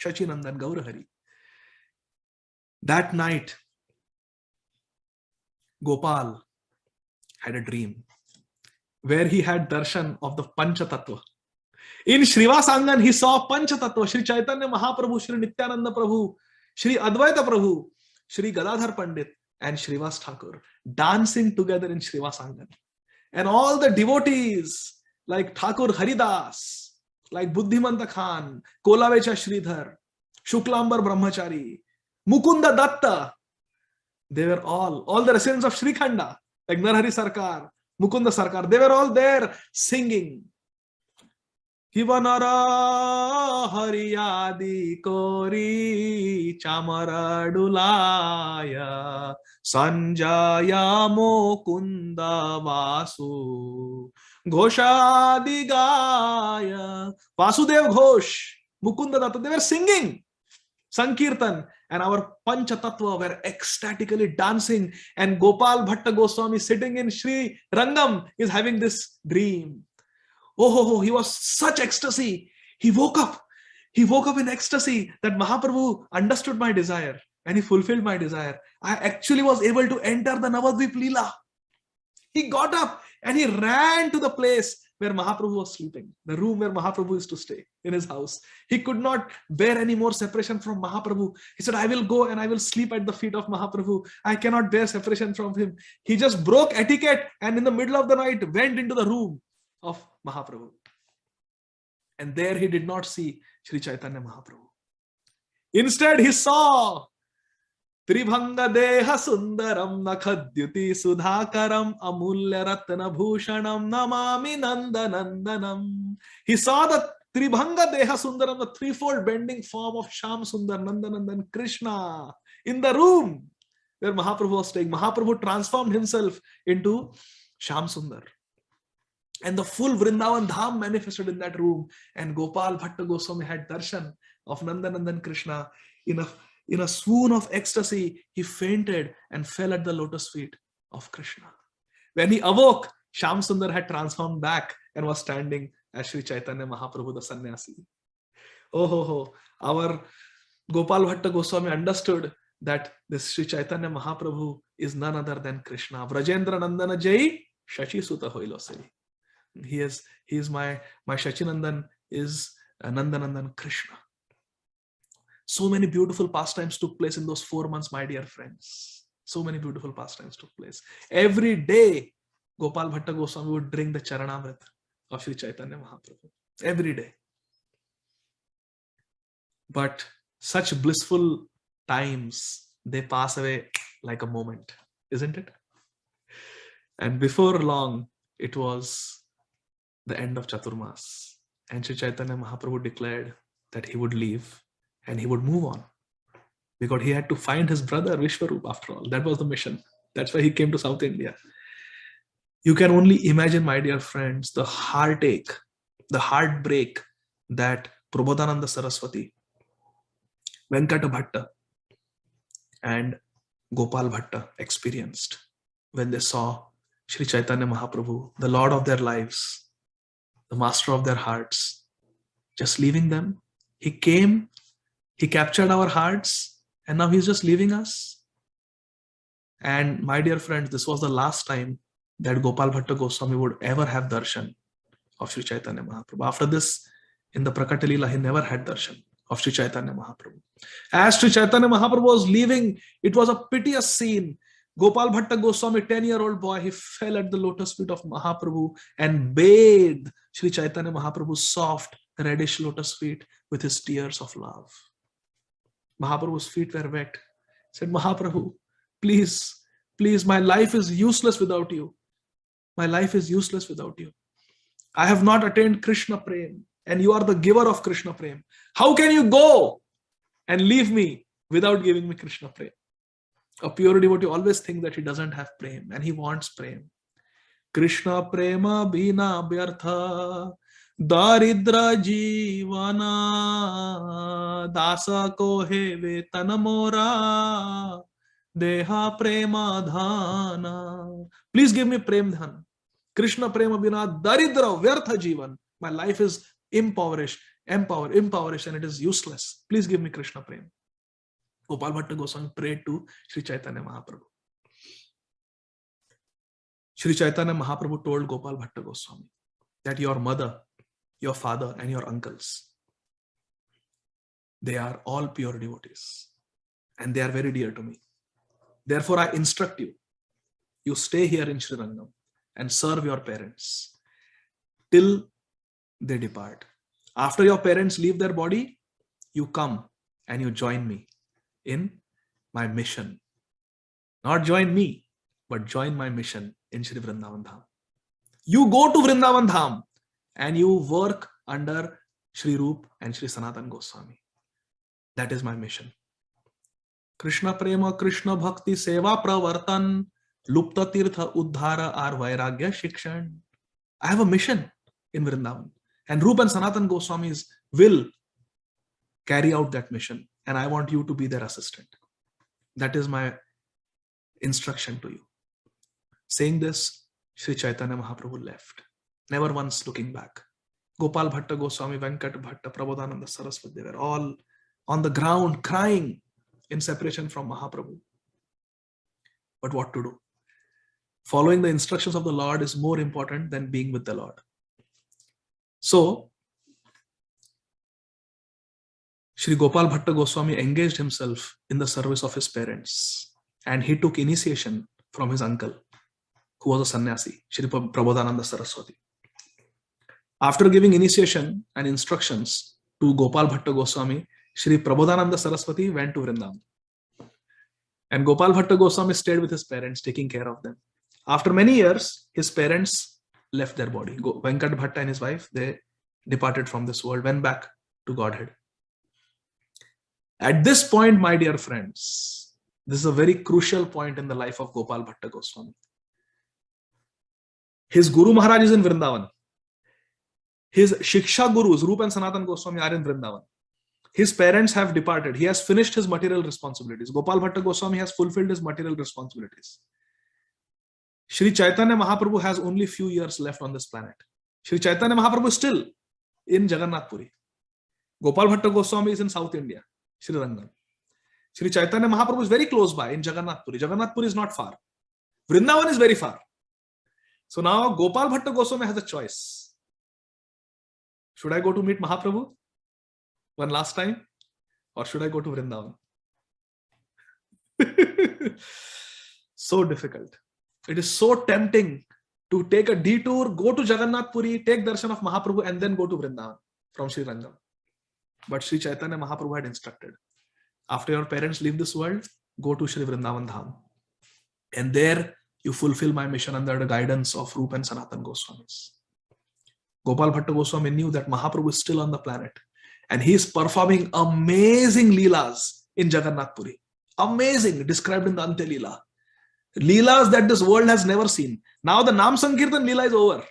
Shachinandan Gaurahari. That night, Gopal had a dream where he had darshan of the Panchatattva. In Srivas Angan, he saw Panchatattva, Sri Chaitanya Mahaprabhu, Sri Nityananda Prabhu, Sri Advaita Prabhu, Sri Gadadhar Pandit, and Srivas Thakur dancing together in Srivas Angan. And all the devotees like Thakur Haridas, like Buddhimanta Khan, Kolavecha Sridhar, Shuklambar Brahmachari, Mukunda Datta, they were all the residents of Srikhanda, like Narhari Sarkar, Mukunda Sarkar, they were all there singing. Kivanara Hariyadi Kori Chamara Dulaya Sanjaya Mukunda Vasu Ghoshadigaya. Vasudev Ghosh, Mukunda Datta, they were singing Sankirtan, and our Pancha Tattva were ecstatically dancing, and Gopal Bhatta Goswami sitting in Sri Rangam is having this dream. Oh, he was such ecstasy. He woke up. He woke up in ecstasy that Mahaprabhu understood my desire and he fulfilled my desire. I actually was able to enter the Navadvip Leela. He got up and he ran to the place where Mahaprabhu was sleeping, the room where Mahaprabhu used to stay in his house. He could not bear any more separation from Mahaprabhu. He said, I will go and I will sleep at the feet of Mahaprabhu. I cannot bear separation from him. He just broke etiquette and in the middle of the night went into the room of Mahaprabhu. And there he did not see Sri Chaitanya Mahaprabhu. Instead, he saw Tribhanga Deha Sundaram Nakhadyuti Sudhakaram Amulya Ratna Bhushanam Namami Nandanandanam. He saw the Tribhanga Deha Sundaram, the threefold bending form of Sham Sundar Nandanandan Krishna in the room where Mahaprabhu was staying. Mahaprabhu transformed himself into Sham Sundar. And the full Vrindavan Dham manifested in that room. And Gopal Bhatta Goswami had darshan of Nandanandan Krishna. In a swoon of ecstasy, he fainted and fell at the lotus feet of Krishna. When he awoke, Sham Sundar had transformed back and was standing as Sri Chaitanya Mahaprabhu, the sannyasi. Our Gopal Bhatta Goswami understood that this Sri Chaitanya Mahaprabhu is none other than Krishna. Vrajendra Nandana Jai Shachi Suta Hoilo Sei. He is my Shachinandan is Nandanandan Krishna. So many beautiful pastimes took place in those 4 months, my dear friends. So many beautiful pastimes took place. Every day, Gopal Bhatta Goswami would drink the Charanamrit of Sri Chaitanya Mahaprabhu. Every day. But such blissful times, they pass away like a moment, isn't it? And before long, it was the end of Chaturmas. And Sri Chaitanya Mahaprabhu declared that he would leave and he would move on. Because he had to find his brother Vishwarup after all. That was the mission. That's why he came to South India. You can only imagine, my dear friends, the heartache, the heartbreak that Prabodhananda Saraswati, Venkata Bhatta, and Gopal Bhatta experienced when they saw Sri Chaitanya Mahaprabhu, the Lord of their lives, the master of their hearts, just leaving them. He came, he captured our hearts, and now he's just leaving us. And my dear friends, this was the last time that Gopal Bhatta Goswami would ever have darshan of Sri Chaitanya Mahaprabhu. After this, in the Prakata Leela, he never had darshan of Sri Chaitanya Mahaprabhu. As Sri Chaitanya Mahaprabhu was leaving, it was a piteous scene. Gopal Bhatta Goswami, 10-year-old boy, he fell at the lotus feet of Mahaprabhu and bathed Sri Chaitanya Mahaprabhu's soft, reddish lotus feet with his tears of love. Mahaprabhu's feet were wet. He said, Mahaprabhu, please, my life is useless without you. My life is useless without you. I have not attained Krishna Prem, and you are the giver of Krishna Prem. How can you go and leave me without giving me Krishna Prem? A pure devotee always thinks that he doesn't have Prem, and he wants Prem. Krishna Prema Bina Byartha Daridra Jivana Dasa Kohe Vetanamora Deha Prema Dhana. Please give me Prem Dhan. Krishna Prema Bina Daridra Vyartha Jivan. My life is impoverished, and it is useless. Please give me Krishna Prem. Gopal Bhatta Goswami prayed to Sri Chaitanya Mahaprabhu. Sri Chaitanya Mahaprabhu told Gopal Bhatta Goswami that your mother, your father, and your uncles, they are all pure devotees and they are very dear to me. Therefore, I instruct you, you stay here in Sri Rangam and serve your parents till they depart. After your parents leave their body, you come and you join me in my mission. Not join me, but join my mission in Sri Vrindavan Dham. You go to Vrindavan Dham and you work under Sri Rup and Sri Sanatan Goswami. That is my mission. Krishna Prema, Krishna Bhakti, Seva Pravartan, Lupta Tirtha Uddhara, or Vairagya Shikshan. I have a mission in Vrindavan. And Rupa and Sanatan Goswamis will carry out that mission. And I want you to be their assistant. That is my instruction to you. Saying this, Sri Chaitanya Mahaprabhu left, never once looking back. Gopal Bhatta Goswami, Venkat Bhatta, Prabodhananda Saraswati, they were all on the ground crying in separation from Mahaprabhu. But what to do? Following the instructions of the Lord is more important than being with the Lord. So, Sri Gopal Bhatta Goswami engaged himself in the service of his parents, and he took initiation from his uncle, who was a sannyasi, Sri Prabodhananda Saraswati. After giving initiation and instructions to Gopal Bhatta Goswami, Sri Prabodhananda Saraswati went to Vrindavan. And Gopal Bhatta Goswami stayed with his parents, taking care of them. After many years, his parents left their body. Venkat Bhatta and his wife, they departed from this world, went back to Godhead. At this point, my dear friends, this is a very crucial point in the life of Gopal Bhatta Goswami. His Guru Maharaj is in Vrindavan. His Shiksha Gurus, Rupa and Sanatan Goswami, are in Vrindavan. His parents have departed. He has finished his material responsibilities. Gopal Bhatta Goswami has fulfilled his material responsibilities. Sri Chaitanya Mahaprabhu has only few years left on this planet. Sri Chaitanya Mahaprabhu is still in Jagannath Puri. Gopal Bhatta Goswami is in South India, Sri Rangam. Sri Chaitanya Mahaprabhu is very close by in Jagannath Puri. Jagannath Puri is not far. Vrindavan is very far. So now Gopal Bhatta Goswami has a choice. Should I go to meet Mahaprabhu one last time, or should I go to Vrindavan? So difficult. It is so tempting to take a detour, go to Jagannath Puri, take darshan of Mahaprabhu, and then go to Vrindavan from Sri Rangam. But Sri Chaitanya Mahaprabhu had instructed, after your parents leave this world, go to Sri Vrindavan Dham. And there you fulfill my mission under the guidance of Rupa and Sanatan Goswamis. Gopal Bhatta Goswami knew that Mahaprabhu is still on the planet, and he is performing amazing leelas in Jagannath Puri. Amazing, described in the Ante Leela. Leelas that this world has never seen. Now the Nam Sankirtan Leela is over.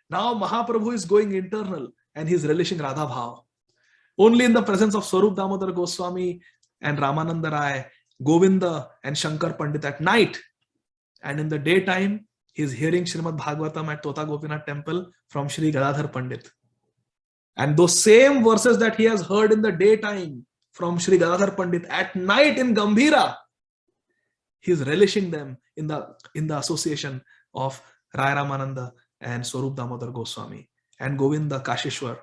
Now Mahaprabhu is going internal and he is relishing Radha Bhav. Only in the presence of Swarup Damodar Goswami and Ramananda Rai, Govinda and Shankar Pandit at night. And in the daytime, he is hearing Srimad Bhagavatam at Tota Gopinath temple from Sri Gadadhara Pandit. And those same verses that he has heard in the daytime from Sri Gadadhara Pandit at night in Gambhira, he is relishing them in the association of Rai Ramananda and Swarup Damodar Goswami and Govinda Kashishwar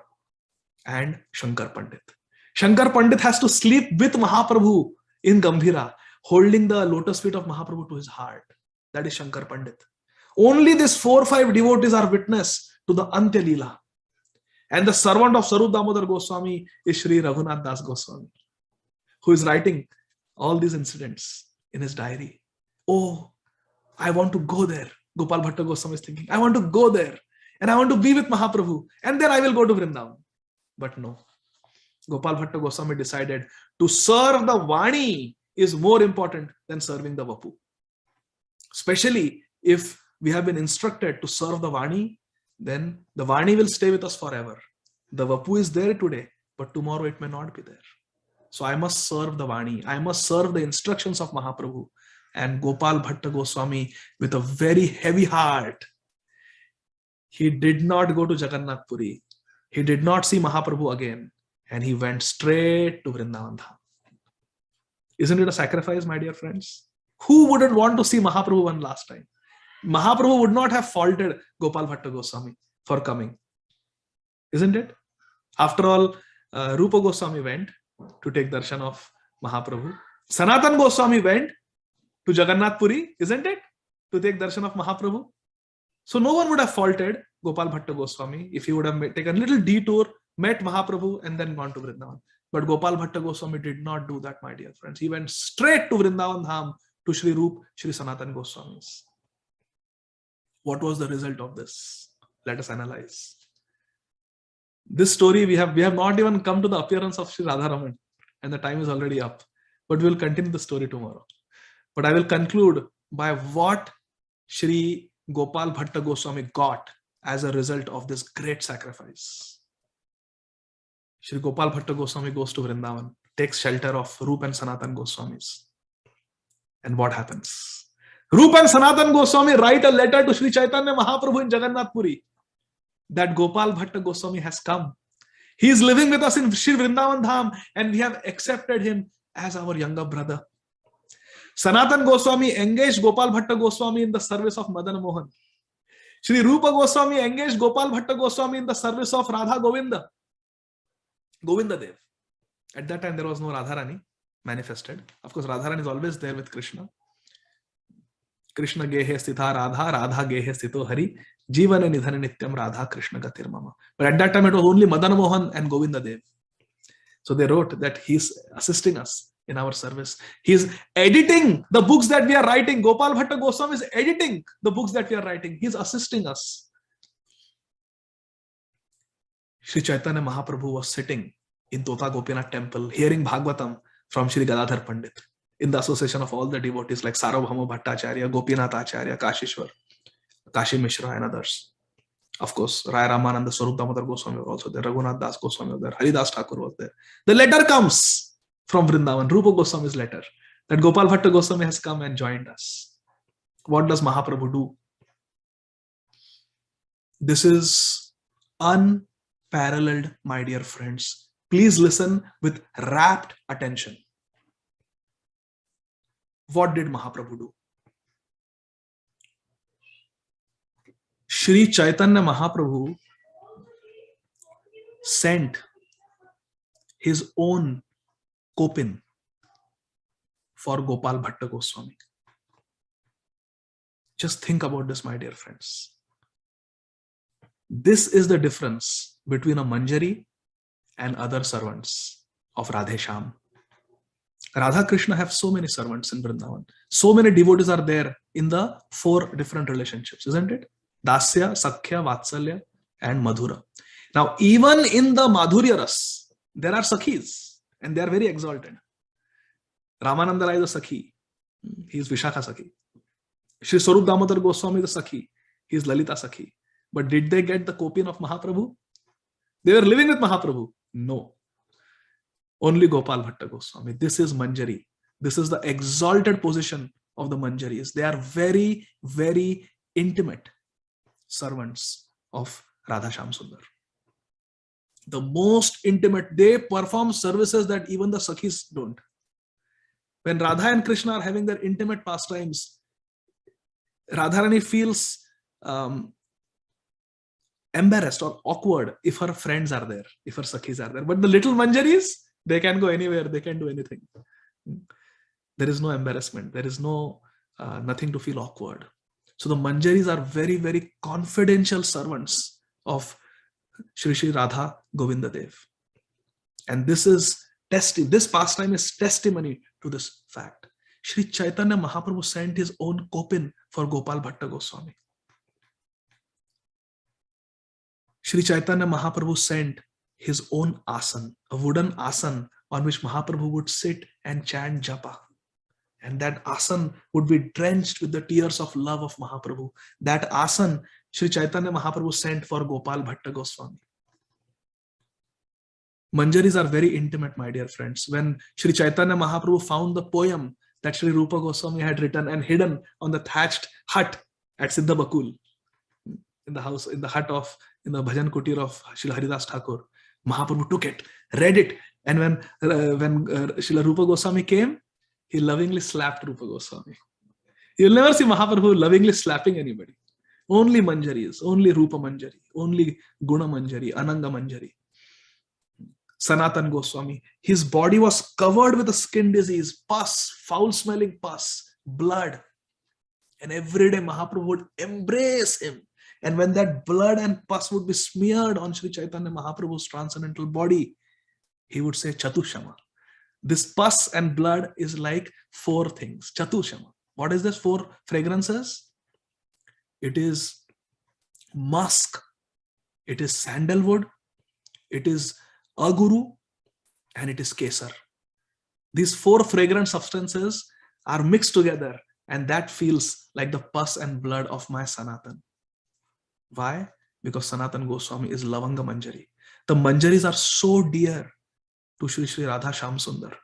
and Shankar Pandit. Shankar Pandit has to sleep with Mahaprabhu in Gambhira, holding the lotus feet of Mahaprabhu to his heart. That is Shankar Pandit. Only these 4 or 5 devotees are witness to the Ante Leela. And the servant of Swarup Damodar Goswami is Sri Raghunath Das Goswami, who is writing all these incidents in his diary. Oh, I want to go there. Gopal Bhatta Goswami is thinking, I want to go there and I want to be with Mahaprabhu and then I will go to Vrindavan. But no, Gopal Bhatta Goswami decided to serve the Vani is more important than serving the Vapu. Especially if we have been instructed to serve the Vani, then the Vani will stay with us forever. The Vapu is there today, but tomorrow it may not be there. So I must serve the Vani. I must serve the instructions of Mahaprabhu. And Gopal Bhatta Goswami, with a very heavy heart, he did not go to Jagannath Puri. He did not see Mahaprabhu again. And he went straight to Vrindavan Dham. Isn't it a sacrifice, my dear friends? Who wouldn't want to see Mahaprabhu one last time? Mahaprabhu would not have faulted Gopal Bhatta Goswami for coming. Isn't it? After all, Rupa Goswami went to take darshan of Mahaprabhu. Sanatan Goswami went to Jagannath Puri, isn't it? To take darshan of Mahaprabhu. So no one would have faulted Gopal Bhatta Goswami if he would have taken a little detour, met Mahaprabhu and then gone to Vrindavan. But Gopal Bhatta Goswami did not do that, my dear friends. He went straight to Vrindavan Dham to Sri Rup, Sri Sanatan Goswamis. What was the result of this? Let us analyze. This story, we have not even come to the appearance of Sri Radharaman, and the time is already up. But we will continue the story tomorrow. But I will conclude by what Sri Gopal Bhatta Goswami got as a result of this great sacrifice. Shri Gopal Bhatta Goswami goes to Vrindavan, takes shelter of Rup and Sanatan Goswamis. And what happens? Rup and Sanatan Goswami write a letter to Shri Chaitanya Mahaprabhu in Jagannath Puri that Gopal Bhatta Goswami has come. He is living with us in Shri Vrindavan Dham, and we have accepted him as our younger brother. Sanatan Goswami engaged Gopal Bhatta Goswami in the service of Madan Mohan. Shri Rupa Goswami engaged Gopal Bhatta Goswami in the service of Radha Govinda Dev. At that time, there was no Radharani manifested. Of course, Radharani is always there with Krishna. Krishna gehe sthita Radha, Radha gehe sthito Hari, Jivane nidhane nityam Radha Krishna gatir mama. But at that time, it was only Madan Mohan and Govinda Dev. So they wrote that he's assisting us in our service. He's editing the books that we are writing. Gopal Bhatta Goswami is editing the books that we are writing. He's assisting us. Shri Chaitanya Mahaprabhu was sitting in Tota Gopinath temple, hearing Bhagavatam from Shri Gadadhar Pandit, in the association of all the devotees like Sarvabhauma Bhattacharya, Gopinath Acharya, Kashishwar, Kashi Mishra, and others. Of course, Raya Ramananda, Swarup Damodar Goswami were also there, Raghunath Das Goswami was there, Haridas Thakur was there. The letter comes from Vrindavan, Rupa Goswami's letter, that Gopal Bhatta Goswami has come and joined us. What does Mahaprabhu do? This is unparalleled, my dear friends. Please listen with rapt attention. What did Mahaprabhu do? Shri Chaitanya Mahaprabhu sent his own kopin for Gopal Bhatta Goswami. Just think about this, my dear friends. This is the difference between a Manjari and other servants of Radhesham. Radha Krishna have so many servants in Vrindavan. So many devotees are there in the 4 different relationships, isn't it? Dasya, Sakhya, Vatsalya, and Madhura. Now, even in the Madhurya Ras, there are Sakhis, and they are very exalted. Ramananda Rai is a Sakhi. He is Vishakha Sakhi. Shri Swarup Damodar Goswami is a Sakhi. He is Lalita Sakhi. But did they get the kopin of Mahaprabhu? They were living with Mahaprabhu. No. Only Gopal Bhatta Goswami. This is Manjari. This is the exalted position of the Manjaris. They are very, very intimate servants of Radha Shyam Sundar. The most intimate. They perform services that even the Sakhis don't. When Radha and Krishna are having their intimate pastimes, Radharani feels embarrassed or awkward if her friends are there, if her Sakhis are there. But the little Manjaris, they can go anywhere, they can do anything. There is no embarrassment. There is no nothing to feel awkward. So the Manjaris are very, very confidential servants of Shri Shri Radha Govinda Dev. And this pastime is testimony to this fact. Shri Chaitanya Mahaprabhu sent his own kopin for Gopal Bhatta Goswami. Shri Chaitanya Mahaprabhu sent his own asan, a wooden asan on which Mahaprabhu would sit and chant japa. And that asan would be drenched with the tears of love of Mahaprabhu. That asan Shri Chaitanya Mahaprabhu sent for Gopal Bhatta Goswami. Manjaris are very intimate, my dear friends. When Shri Chaitanya Mahaprabhu found the poem that Shri Rupa Goswami had written and hidden on the thatched hut at Siddha Bakul, in the Bhajan Kutir of Shri Haridas Thakur, Mahaprabhu took it, read it, and when Srila Rupa Goswami came, he lovingly slapped Rupa Goswami. You'll never see Mahaprabhu lovingly slapping anybody. Only Manjaris, only Rupa Manjari, only Guna Manjari, Ananga Manjari. Sanatan Goswami, his body was covered with a skin disease, pus, foul-smelling pus, blood. And every day Mahaprabhu would embrace him. And when that blood and pus would be smeared on Sri Chaitanya Mahaprabhu's transcendental body, he would say Chatushama. This pus and blood is like 4 things. Chatushama. What is this 4 fragrances? It is musk, it is sandalwood, it is aguru, and it is kesar. These 4 fragrant substances are mixed together, and that feels like the pus and blood of my Sanatan. Why? because Sanatan Goswami is Lavanga Manjari. The Manjaris are so dear to Shri Shri Radha Shyam Sundar.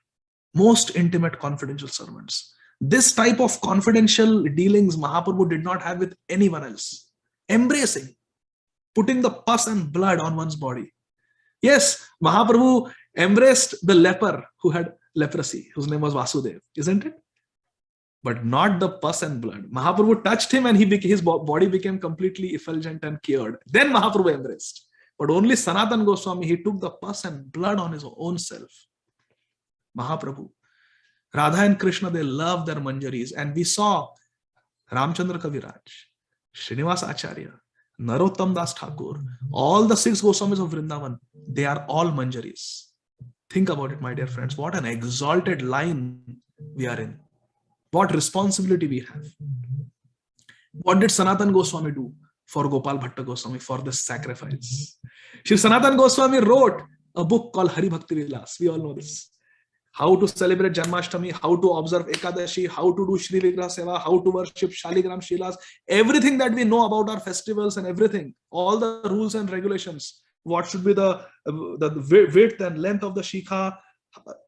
Most intimate confidential servants. This type of confidential dealings Mahaprabhu did not have with anyone else. Embracing, putting the pus and blood on one's body. Yes, Mahaprabhu embraced the leper who had leprosy, whose name was Vasudev, isn't it? But not the pus and blood. Mahaprabhu touched him and his body became completely effulgent and cured. Then Mahaprabhu embraced. But only Sanatan Goswami, he took the pus and blood on his own self. Mahaprabhu. Radha and Krishna, they love their manjaris. And we saw Ramchandra Kaviraj, Srinivas Acharya, Narottam Das Thakur, all the 6 Goswamis of Vrindavan, they are all manjaris. Think about it, my dear friends. What an exalted line we are in. What responsibility we have. What did Sanatan Goswami do for Gopal Bhatta Goswami for this sacrifice? Shri Sanatan Goswami wrote a book called Hari Bhakti Vilas. We all know this. How to celebrate Janmashtami, how to observe Ekadashi, how to do Shri Vigraha Seva, how to worship Shaligram Shilas, everything that we know about our festivals and everything, all the rules and regulations, what should be the width and length of the Shikha,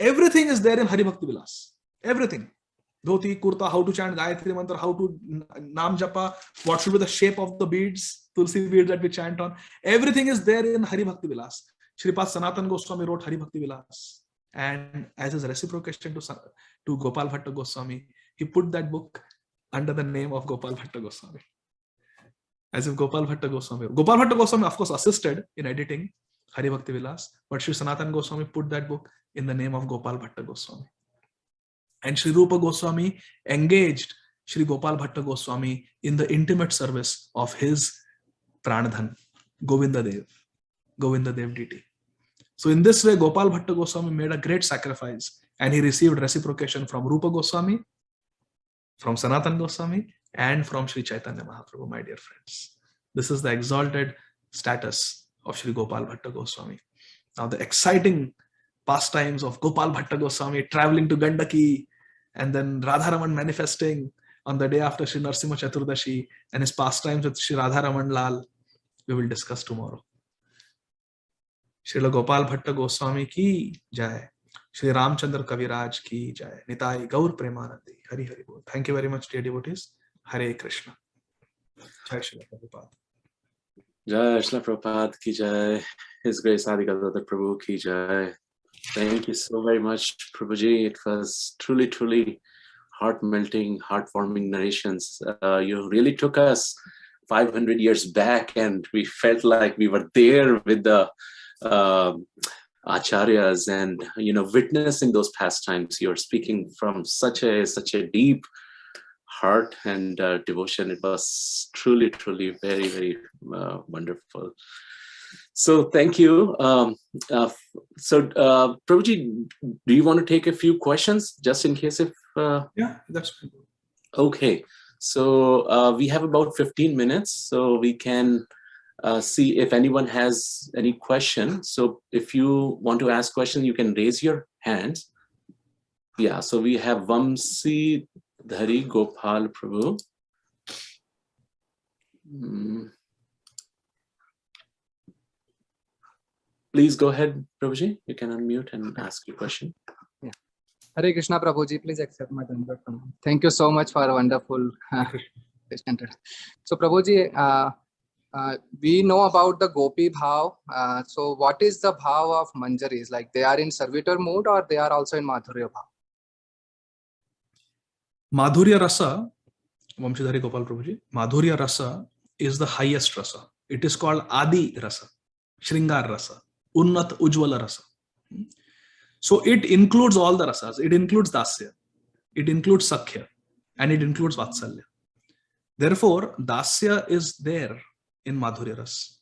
everything is there in Hari Bhakti Vilas. Everything. Dhoti, kurta, how to chant Gayatri Mantra, how to Nam Japa, what should be the shape of the beads, Tulsi beads that we chant on. Everything is there in Hari Bhakti Vilas. Shripad Sanatan Goswami wrote Hari Bhakti Vilas. And as his reciprocation to Gopal Bhatta Goswami, he put that book under the name of Gopal Bhatta Goswami. As if Gopal Bhatta Goswami, of course, assisted in editing Hari Bhakti Vilas, but Sri Sanatan Goswami put that book in the name of Gopal Bhatta Goswami. And Sri Rupa Goswami engaged Sri Gopal Bhatta Goswami in the intimate service of his Pranadhan, Govinda Dev deity. So in this way, Gopal Bhatta Goswami made a great sacrifice and he received reciprocation from Rupa Goswami, from Sanatan Goswami, and from Sri Chaitanya Mahaprabhu, my dear friends. This is the exalted status of Sri Gopal Bhatta Goswami. Now the exciting pastimes of Gopal Bhatta Goswami traveling to Gandaki and then Radharaman manifesting on the day after Sri Narsimha Chaturdashi and his pastimes with Sri Radharaman Lal, we will discuss tomorrow. Srila Gopal Bhatta Goswami ki jai. Shri Ramchandra Kaviraj ki jai. Nitai Gaur Premanandi. Hari Hari Bol. Thank you very much, dear devotees. Hare Krishna. Jai Srila Prabhupada.
Jai Srila Prabhupada ki jai. His Grace Adi Gadadhara Prabhu ki jai. Thank you so very much, Prabhuji. It was truly, truly heart-melting, heart-warming narrations. You really took us 500 years back and we felt like we were there with the acharyas and witnessing those pastimes. You're speaking from such a deep heart and devotion. It was truly very, very wonderful. So thank you. Prabhuji, do you want to take a few questions just in case if
yeah, that's fine.
Okay, so we have about 15 minutes, so we can see if anyone has any question. So if you want to ask questions, you can raise your hands. Yeah, so we have Vamsi Dhari Gopal Prabhu. Please go ahead, Prabhuji. You can unmute and ask your question.
Yeah. Hare Krishna, Prabhuji. Please accept my dandavat. Thank you so much for a wonderful presentation. So, Prabhuji, we know about the Gopi Bhav. So, what is the Bhav of Manjaris? Like they are in servitor mode or they are also in Madhurya Bhav?
Madhurya Rasa, Vamshidhari Gopal Prabhuji, Madhurya Rasa is the highest Rasa. It is called Adi Rasa, Shringar Rasa, Unnat Ujjwala Rasa. So it includes all the rasas. It includes Dasya, it includes Sakhya, and it includes Vatsalya. Therefore, Dasya is there in Madhurya Ras.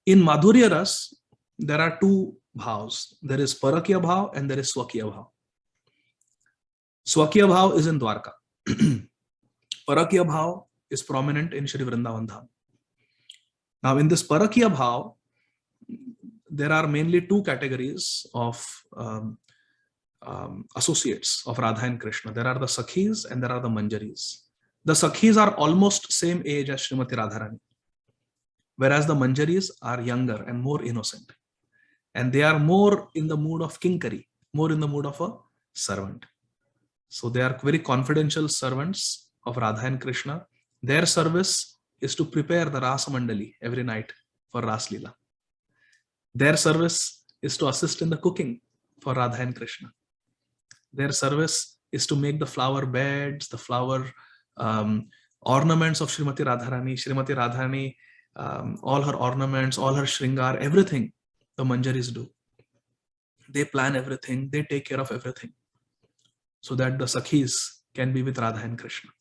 In Madhurya Ras, there are two bhavs. There is Parakya Bhav and there is Swakya Bhav. Swakya Bhav is in Dwarka. Parakya Bhav is prominent in Shri Vrindavan Dham. Now in this Parakya Bhav, there are mainly two categories of associates of Radha and Krishna. There are the Sakhis and there are the Manjaris. The Sakhis are almost same age as Srimati Radharani. whereas the Manjaris are younger and more innocent. And they are more in the mood of kinkari, more in the mood of a servant. So they are very confidential servants of Radha and Krishna. Their service is to prepare the Rasa Mandali every night for Ras Leela. Their service is to assist in the cooking for Radha and Krishna. Their service is to make the flower beds, the flower ornaments of Srimati Radharani. Srimati Radharani, all her ornaments, all her shringar, everything the Manjaris do. They plan everything, they take care of everything, so that the Sakhis can be with Radha and Krishna.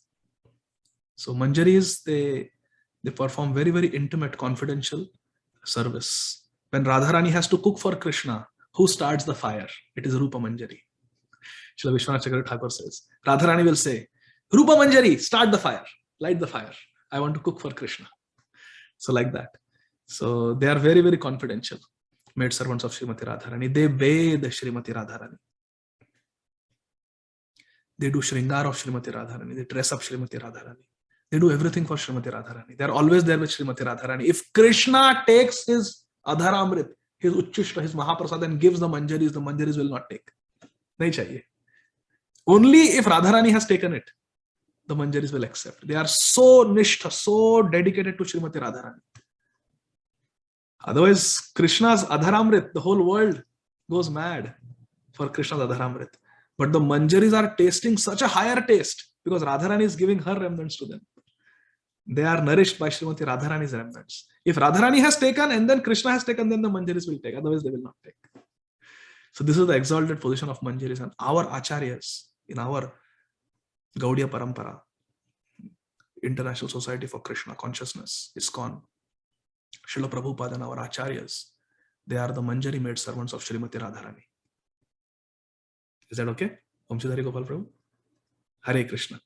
So Manjaris, they perform very, very intimate, confidential service. When Radharani has to cook for Krishna, who starts the fire? It is Rupa Manjari. Srila Vishwanath Chakravarti Thakur says, Radharani will say, Rupa Manjari, start the fire, light the fire. I want to cook for Krishna. So like that. So they are very, very confidential maid servants of Srimati Radharani. They bathe Srimati Radharani. They do shringar of Srimati Radharani. They dress up Srimati Radharani. They do everything for Srimati Radharani. They are always there with Srimati Radharani. If Krishna takes his Adharamrit, his Uchchishta, his Mahaprasad and gives the Manjaris will not take. Nahi chahiye. Only if Radharani has taken it, the Manjaris will accept. They are so nishtha, so dedicated to Srimati Radharani. Otherwise, Krishna's Adharamrit, the whole world goes mad for Krishna's Adharamrit. But the Manjaris are tasting such a higher taste because Radharani is giving her remnants to them. They are nourished by Srimati Radharani's remnants. If Radharani has taken and then Krishna has taken, then the Manjaris will take. Otherwise, they will not take. So this is the exalted position of Manjaris, and our Acharyas in our Gaudiya Parampara, International Society for Krishna Consciousness, ISKCON, Srila Prabhupada and our Acharyas, they are the Manjari maid servants of Srimati Radharani. Is that okay? Vamshidhari Gopal Prabhu? Hare Krishna.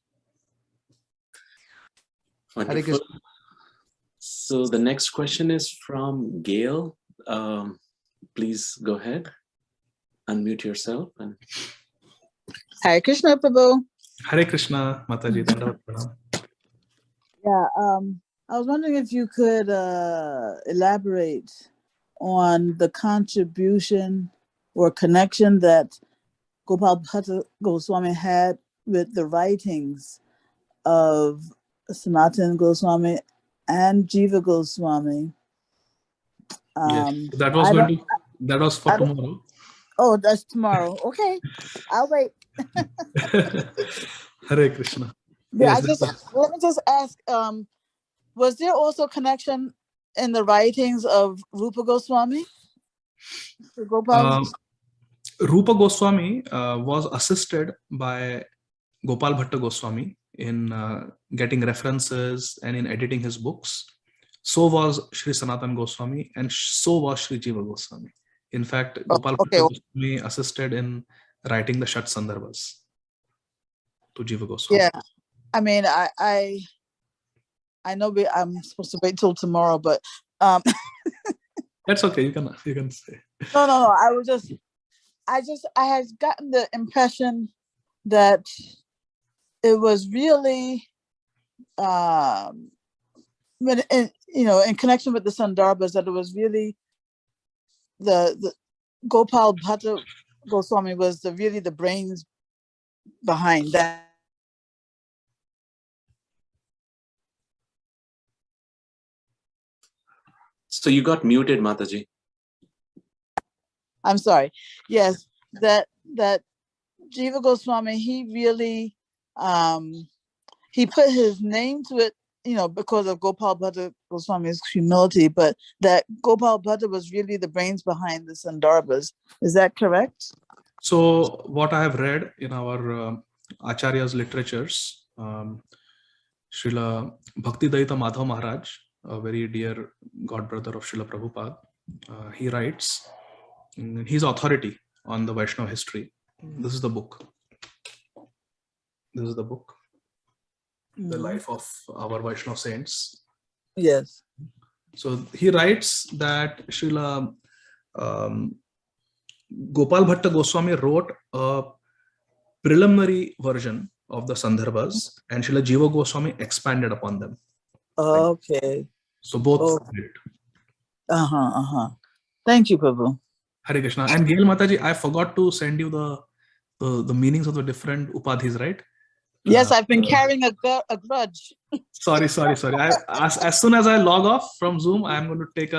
Wonderful.
Hare Krishna.
So the next question is from Gail. Please go ahead. Unmute yourself. And
Hare Krishna, Prabhu.
Hare Krishna, Mataji. Dandavat Pranam.
Yeah, I was wondering if you could elaborate on the contribution or connection that Gopal Bhatta Goswami had with the writings of Sanatana Goswami and Jiva Goswami.
Yes, that was for tomorrow.
Oh, that's tomorrow. Okay, I'll wait.
Hare Krishna.
Yeah,
Yes,
let me just ask, was there also connection in the writings of Rupa Goswami? Gopal?
Rupa Goswami was assisted by Gopal Bhatta Goswami in getting references and in editing his books. So was Sri Sanatana Goswami and so was Sri Jiva Goswami. In fact, Gopal Bhatta Goswami assisted in writing the Shat Sandarbhas to Jiva Goswami.
Yeah, I mean, I know I'm supposed to wait till tomorrow, but
that's okay. You can say.
No. I had gotten the impression that it was really, in connection with the Sandarbhas, that it was really the Gopal Bhatta Goswami was really the brains behind that.
So you got muted, Mataji.
I'm sorry. Yes, that Jiva Goswami, he really he put his name to it, because of Gopal Bhatta Goswami's humility, but that Gopal Bhatta was really the brains behind the Sandarbhas. Is that correct?
So what I have read in our Acharya's literatures, Srila Bhaktidaita Madhav Maharaj, a very dear godbrother of Srila Prabhupada, he writes, he's authority on the Vaishnava history. This is the book. The life of our Vaishnava saints.
Yes.
So he writes that Srila Gopal Bhatta Goswami wrote a preliminary version of the Sandarbhas and Srila Jiva Goswami expanded upon them.
Okay.
So both.
Oh.
did.
Thank you, Prabhu.
Hare Krishna. And Gail Mataji, I forgot to send you the meanings of the different upadhis, right?
Yes, I've been carrying a grudge.
Sorry. As soon as I log off from Zoom, I'm going to take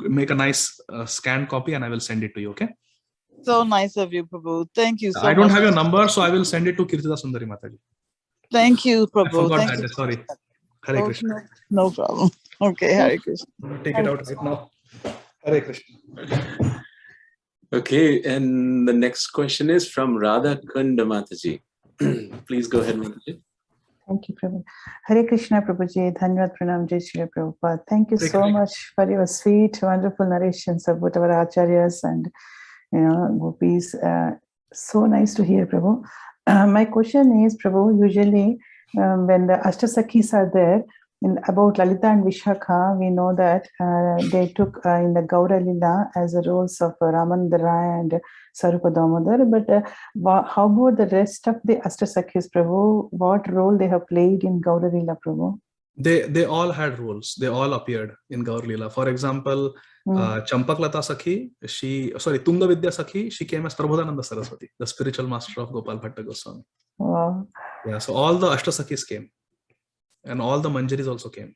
make a nice scanned copy and I will send it to you. Okay.
So nice of you, Prabhu. Thank you so much.
I don't have your number, so I will send it to Kirtida Sundari Mataji.
Thank you, Prabhu.
I forgot
Thank
that.
you.
Sorry. Hare
Oh,
Krishna.
no problem. Okay, Hare Krishna.
Take it out right now. Hare Krishna.
Okay, and the next question is from Radha Kunda Mataji. Please go ahead, Mataji.
Thank you, Prabhu. Hare Krishna, Prabhuji. Dhanyavad Pranam, Jai Shri Prabhupada. Thank you so much for your sweet, wonderful narrations about our acharyas and gopis. So nice to hear, Prabhu. My question is, Prabhu, usually when the Ashtasakhis are there, about Lalita and Vishakha, we know that they took in the Gaura Lila as the roles of Ramananda Rai and Sarupa Damodar. But how about the rest of the Ashtasakhis, Prabhu? What role they have played in Gaura Lila, Prabhu?
They all had roles. They all appeared in Gaur Lila. For example, Champaklata Sakhi, Tunga Vidya Sakhi, she came as Prabodhananda Saraswati, the spiritual master of Gopal Bhatta Goswami.
Wow.
Yeah, so all the Ashtasakhis came. And all the Manjaris also came.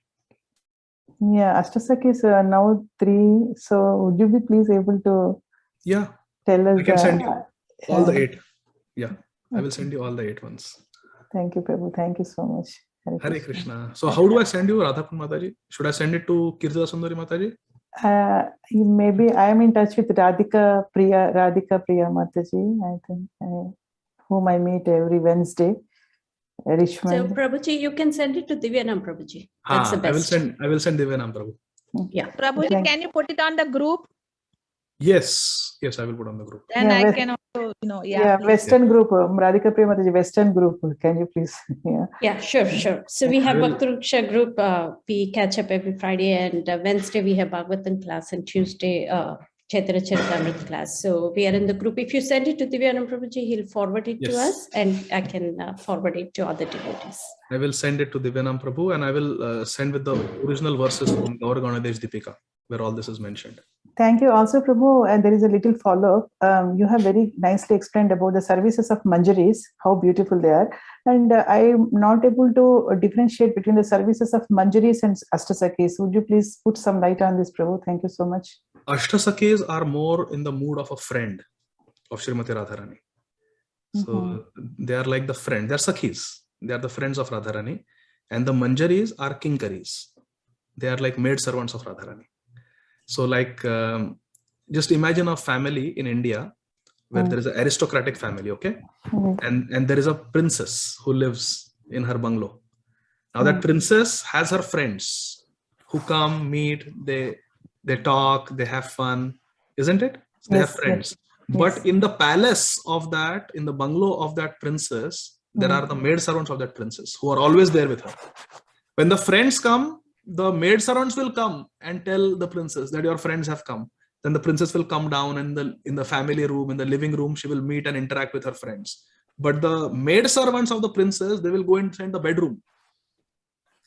Yeah, Ashtasakhis are now 3. So would you be please able to tell us?
I can send you all the 8. Yeah, I will send you all the 8 ones.
Thank you, Prabhu. Thank you so much.
Hare Krishna. So how do I send you, Radhakun Mataji? Should I send it to Kirtida Sundari Mataji?
Maybe I am in touch with Radhika Priya Mataji, I think, whom I meet every Wednesday. Richmond.
So Prabhuji, you can send it to Divyanam Prabhuji. That's the best.
I will send Divyanam Prabhu.
Yeah.
Prabhuji, can you put it on the group?
Yes, I will put on the group.
Then I can also,
Western group, Radhika Priya Mataji, Western group. Can you please?
Yeah, sure. So we have Bhakta group. We catch up every Friday, and Wednesday we have Bhagavatam class, and Tuesday Chaitanya Charitamrita class. So we are in the group. If you send it to Divyanam Prabhuji, he'll forward it to us, and I can forward it to other devotees.
I will send it to Divyanam Prabhu, and I will send with the original verses from Gaur Ganadesh Deepika, where all this is mentioned.
Thank you. Also, Prabhu, and there is a little follow-up. You have very nicely explained about the services of Manjaris, how beautiful they are. And I'm not able to differentiate between the services of Manjaris and Ashtasakhis. Would you please put some light on this, Prabhu? Thank you so much.
Ashtasakhis are more in the mood of a friend of Srimati Radharani. So they are like the friend. They are Sakhis. They are the friends of Radharani. And the Manjaris are Kinkaris. They are like maid servants of Radharani. So like, just imagine a family in India where there is an aristocratic family, okay? And there is a princess who lives in her bungalow. Now that princess has her friends who come, meet, they talk, they have fun, isn't it? So they have friends. But in the palace of that, in the bungalow of that princess, there are the maid servants of that princess who are always there with her. When the friends come, the maid servants will come and tell the princess that your friends have come. Then the princess will come down in the family room, in the living room, she will meet and interact with her friends. But the maid servants of the princess, they will go inside the bedroom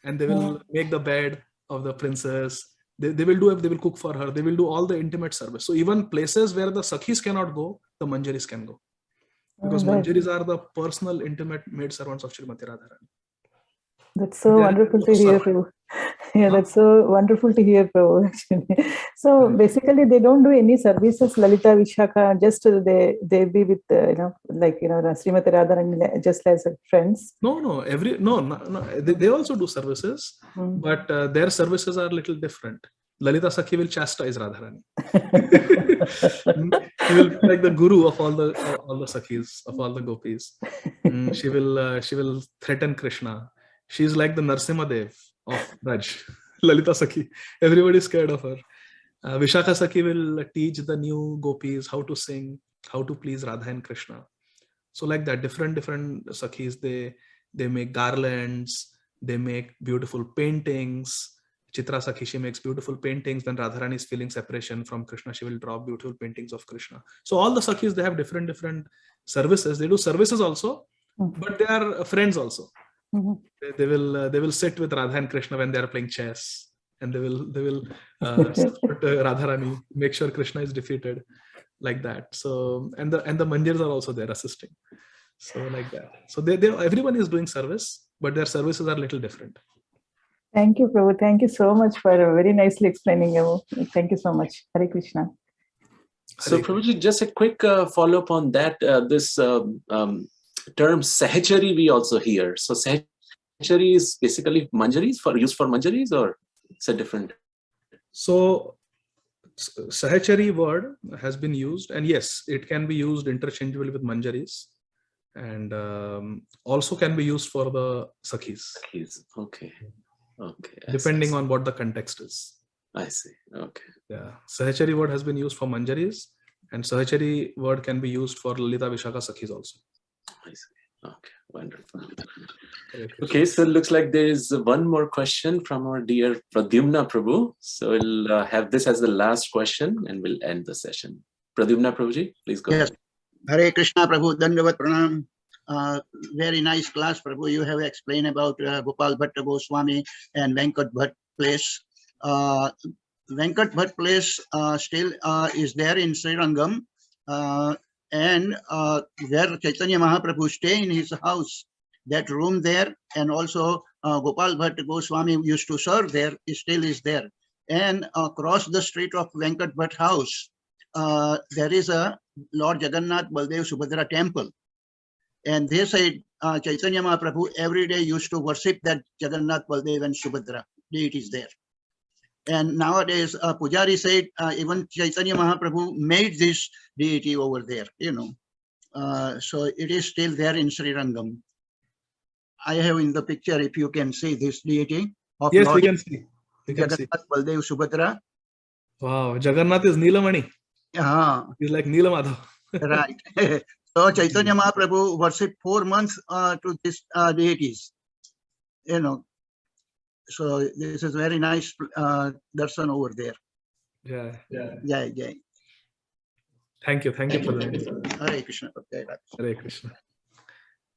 and they will make the bed of the princess. They will cook for her. They will do all the intimate service. So even places where the Sakhis cannot go, the Manjaris can go. Because Manjaris are the personal, intimate maid servants of Srimati Radharani.
That's so wonderful to hear, Prabhu. Yeah, that's so wonderful to hear, Prabhu, actually. So basically, they don't do any services, Lalita, Vishakha, just they be with, Srimati Radharani, just as friends.
No. They also do services, but their services are a little different. Lalita Sakhi will chastise Radharani. She will be like the guru of all the Sakhis, of all the gopis. She will threaten Krishna. She's like the Narsimha Dev of Raj. Lalita Sakhi. Everybody is scared of her. Vishakha Sakhi will teach the new gopis how to sing, how to please Radha and Krishna. So like that, different Sakhis, they make garlands, they make beautiful paintings. Chitra Sakhi, she makes beautiful paintings. When Radharani is feeling separation from Krishna, she will draw beautiful paintings of Krishna. So all the Sakhis, they have different services. They do services also, but they are friends also.
Mhm.
They will sit with Radha and Krishna when they are playing chess, and they will support Radharani, make sure Krishna is defeated, like that. So and the mandirs are also there assisting. So like that. So everyone is doing service, but their services are a little different.
Thank you, Prabhu. Thank you so much for very nicely explaining. Thank you so much. Hare Krishna.
So, Prabhuji, just a quick follow-up on that. This term Sahachari we also hear. So, Sahachari is basically manjaris used for manjaris, or it's a different?
So, Sahachari word has been used, and yes, it can be used interchangeably with manjaris, and also can be used for the sakhis.
Okay. Okay.
Depending on what the context is.
I see. Okay.
Yeah. Sahachari word has been used for manjaris, and Sahachari word can be used for Lalita Vishaka sakhis also.
I see. Okay. Wonderful. Okay. So it looks like there is one more question from our dear Pradyumna Prabhu. So we'll have this as the last question and we'll end the session. Pradyumna Prabhuji, please go ahead.
Hare Krishna Prabhu, Dandavat Pranam. Very nice class, Prabhu. You have explained about Gopal Bhatta Goswami and Venkat Bhatt place. Venkat Bhatt place still is there in Srirangam, and where Chaitanya Mahaprabhu stay in his house, that room there, and also Gopal Bhatt Goswami used to serve there, still is there. And across the street of Venkat Bhatt house, there is a Lord Jagannath Baldev Subhadra temple. And they said Chaitanya Mahaprabhu every day used to worship that Jagannath, Baldev and Subhadra deities there. And nowadays, Pujari said even Chaitanya Mahaprabhu made this deity over there, So it is still there in Srirangam. I have in the picture, if you can see this deity of
yes,
Lord
we can see.
Jagannath, Baldev, Subhadra.
Wow, Jagannath is Nilamani. He's like Nilamadhav.
Right. So Chaitanya Mahaprabhu worshipped 4 months to these deities, So this is very nice darshan over there.
Yeah.
Yeah.
Thank you for that.
Hare Krishna.
Hare Krishna.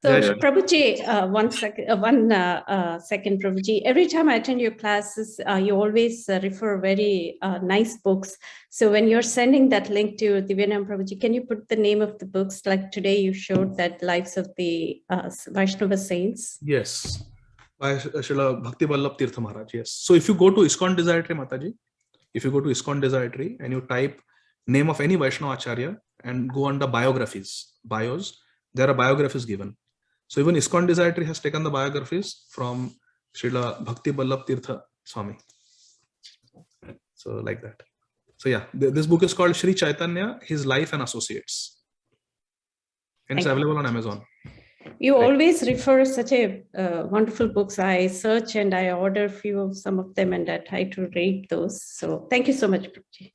So Prabhuji, one second, Prabhuji. Every time I attend your classes, you always refer very nice books. So when you're sending that link to Divyanam Prabhuji, can you put the name of the books? Like today you showed that Lives of the Vaishnava Saints.
Yes. By Srila Bhakti Vallabh Tirtha Maharaj. Yes. So if you go to ISKCON Desire Tree, Mataji, if you go to ISKCON Desire Tree and you type name of any Vaishnava Acharya and go under bios, there are biographies given. So even ISKCON Desire Tree has taken the biographies from Srila Bhakti Vallabh Tirtha Swami. So like that. So yeah, this book is called Sri Chaitanya, His Life and Associates. And it's available on Amazon.
You always refer such a wonderful books. I search and I order some of them and I try to read those. So thank you so much, Prabhuji.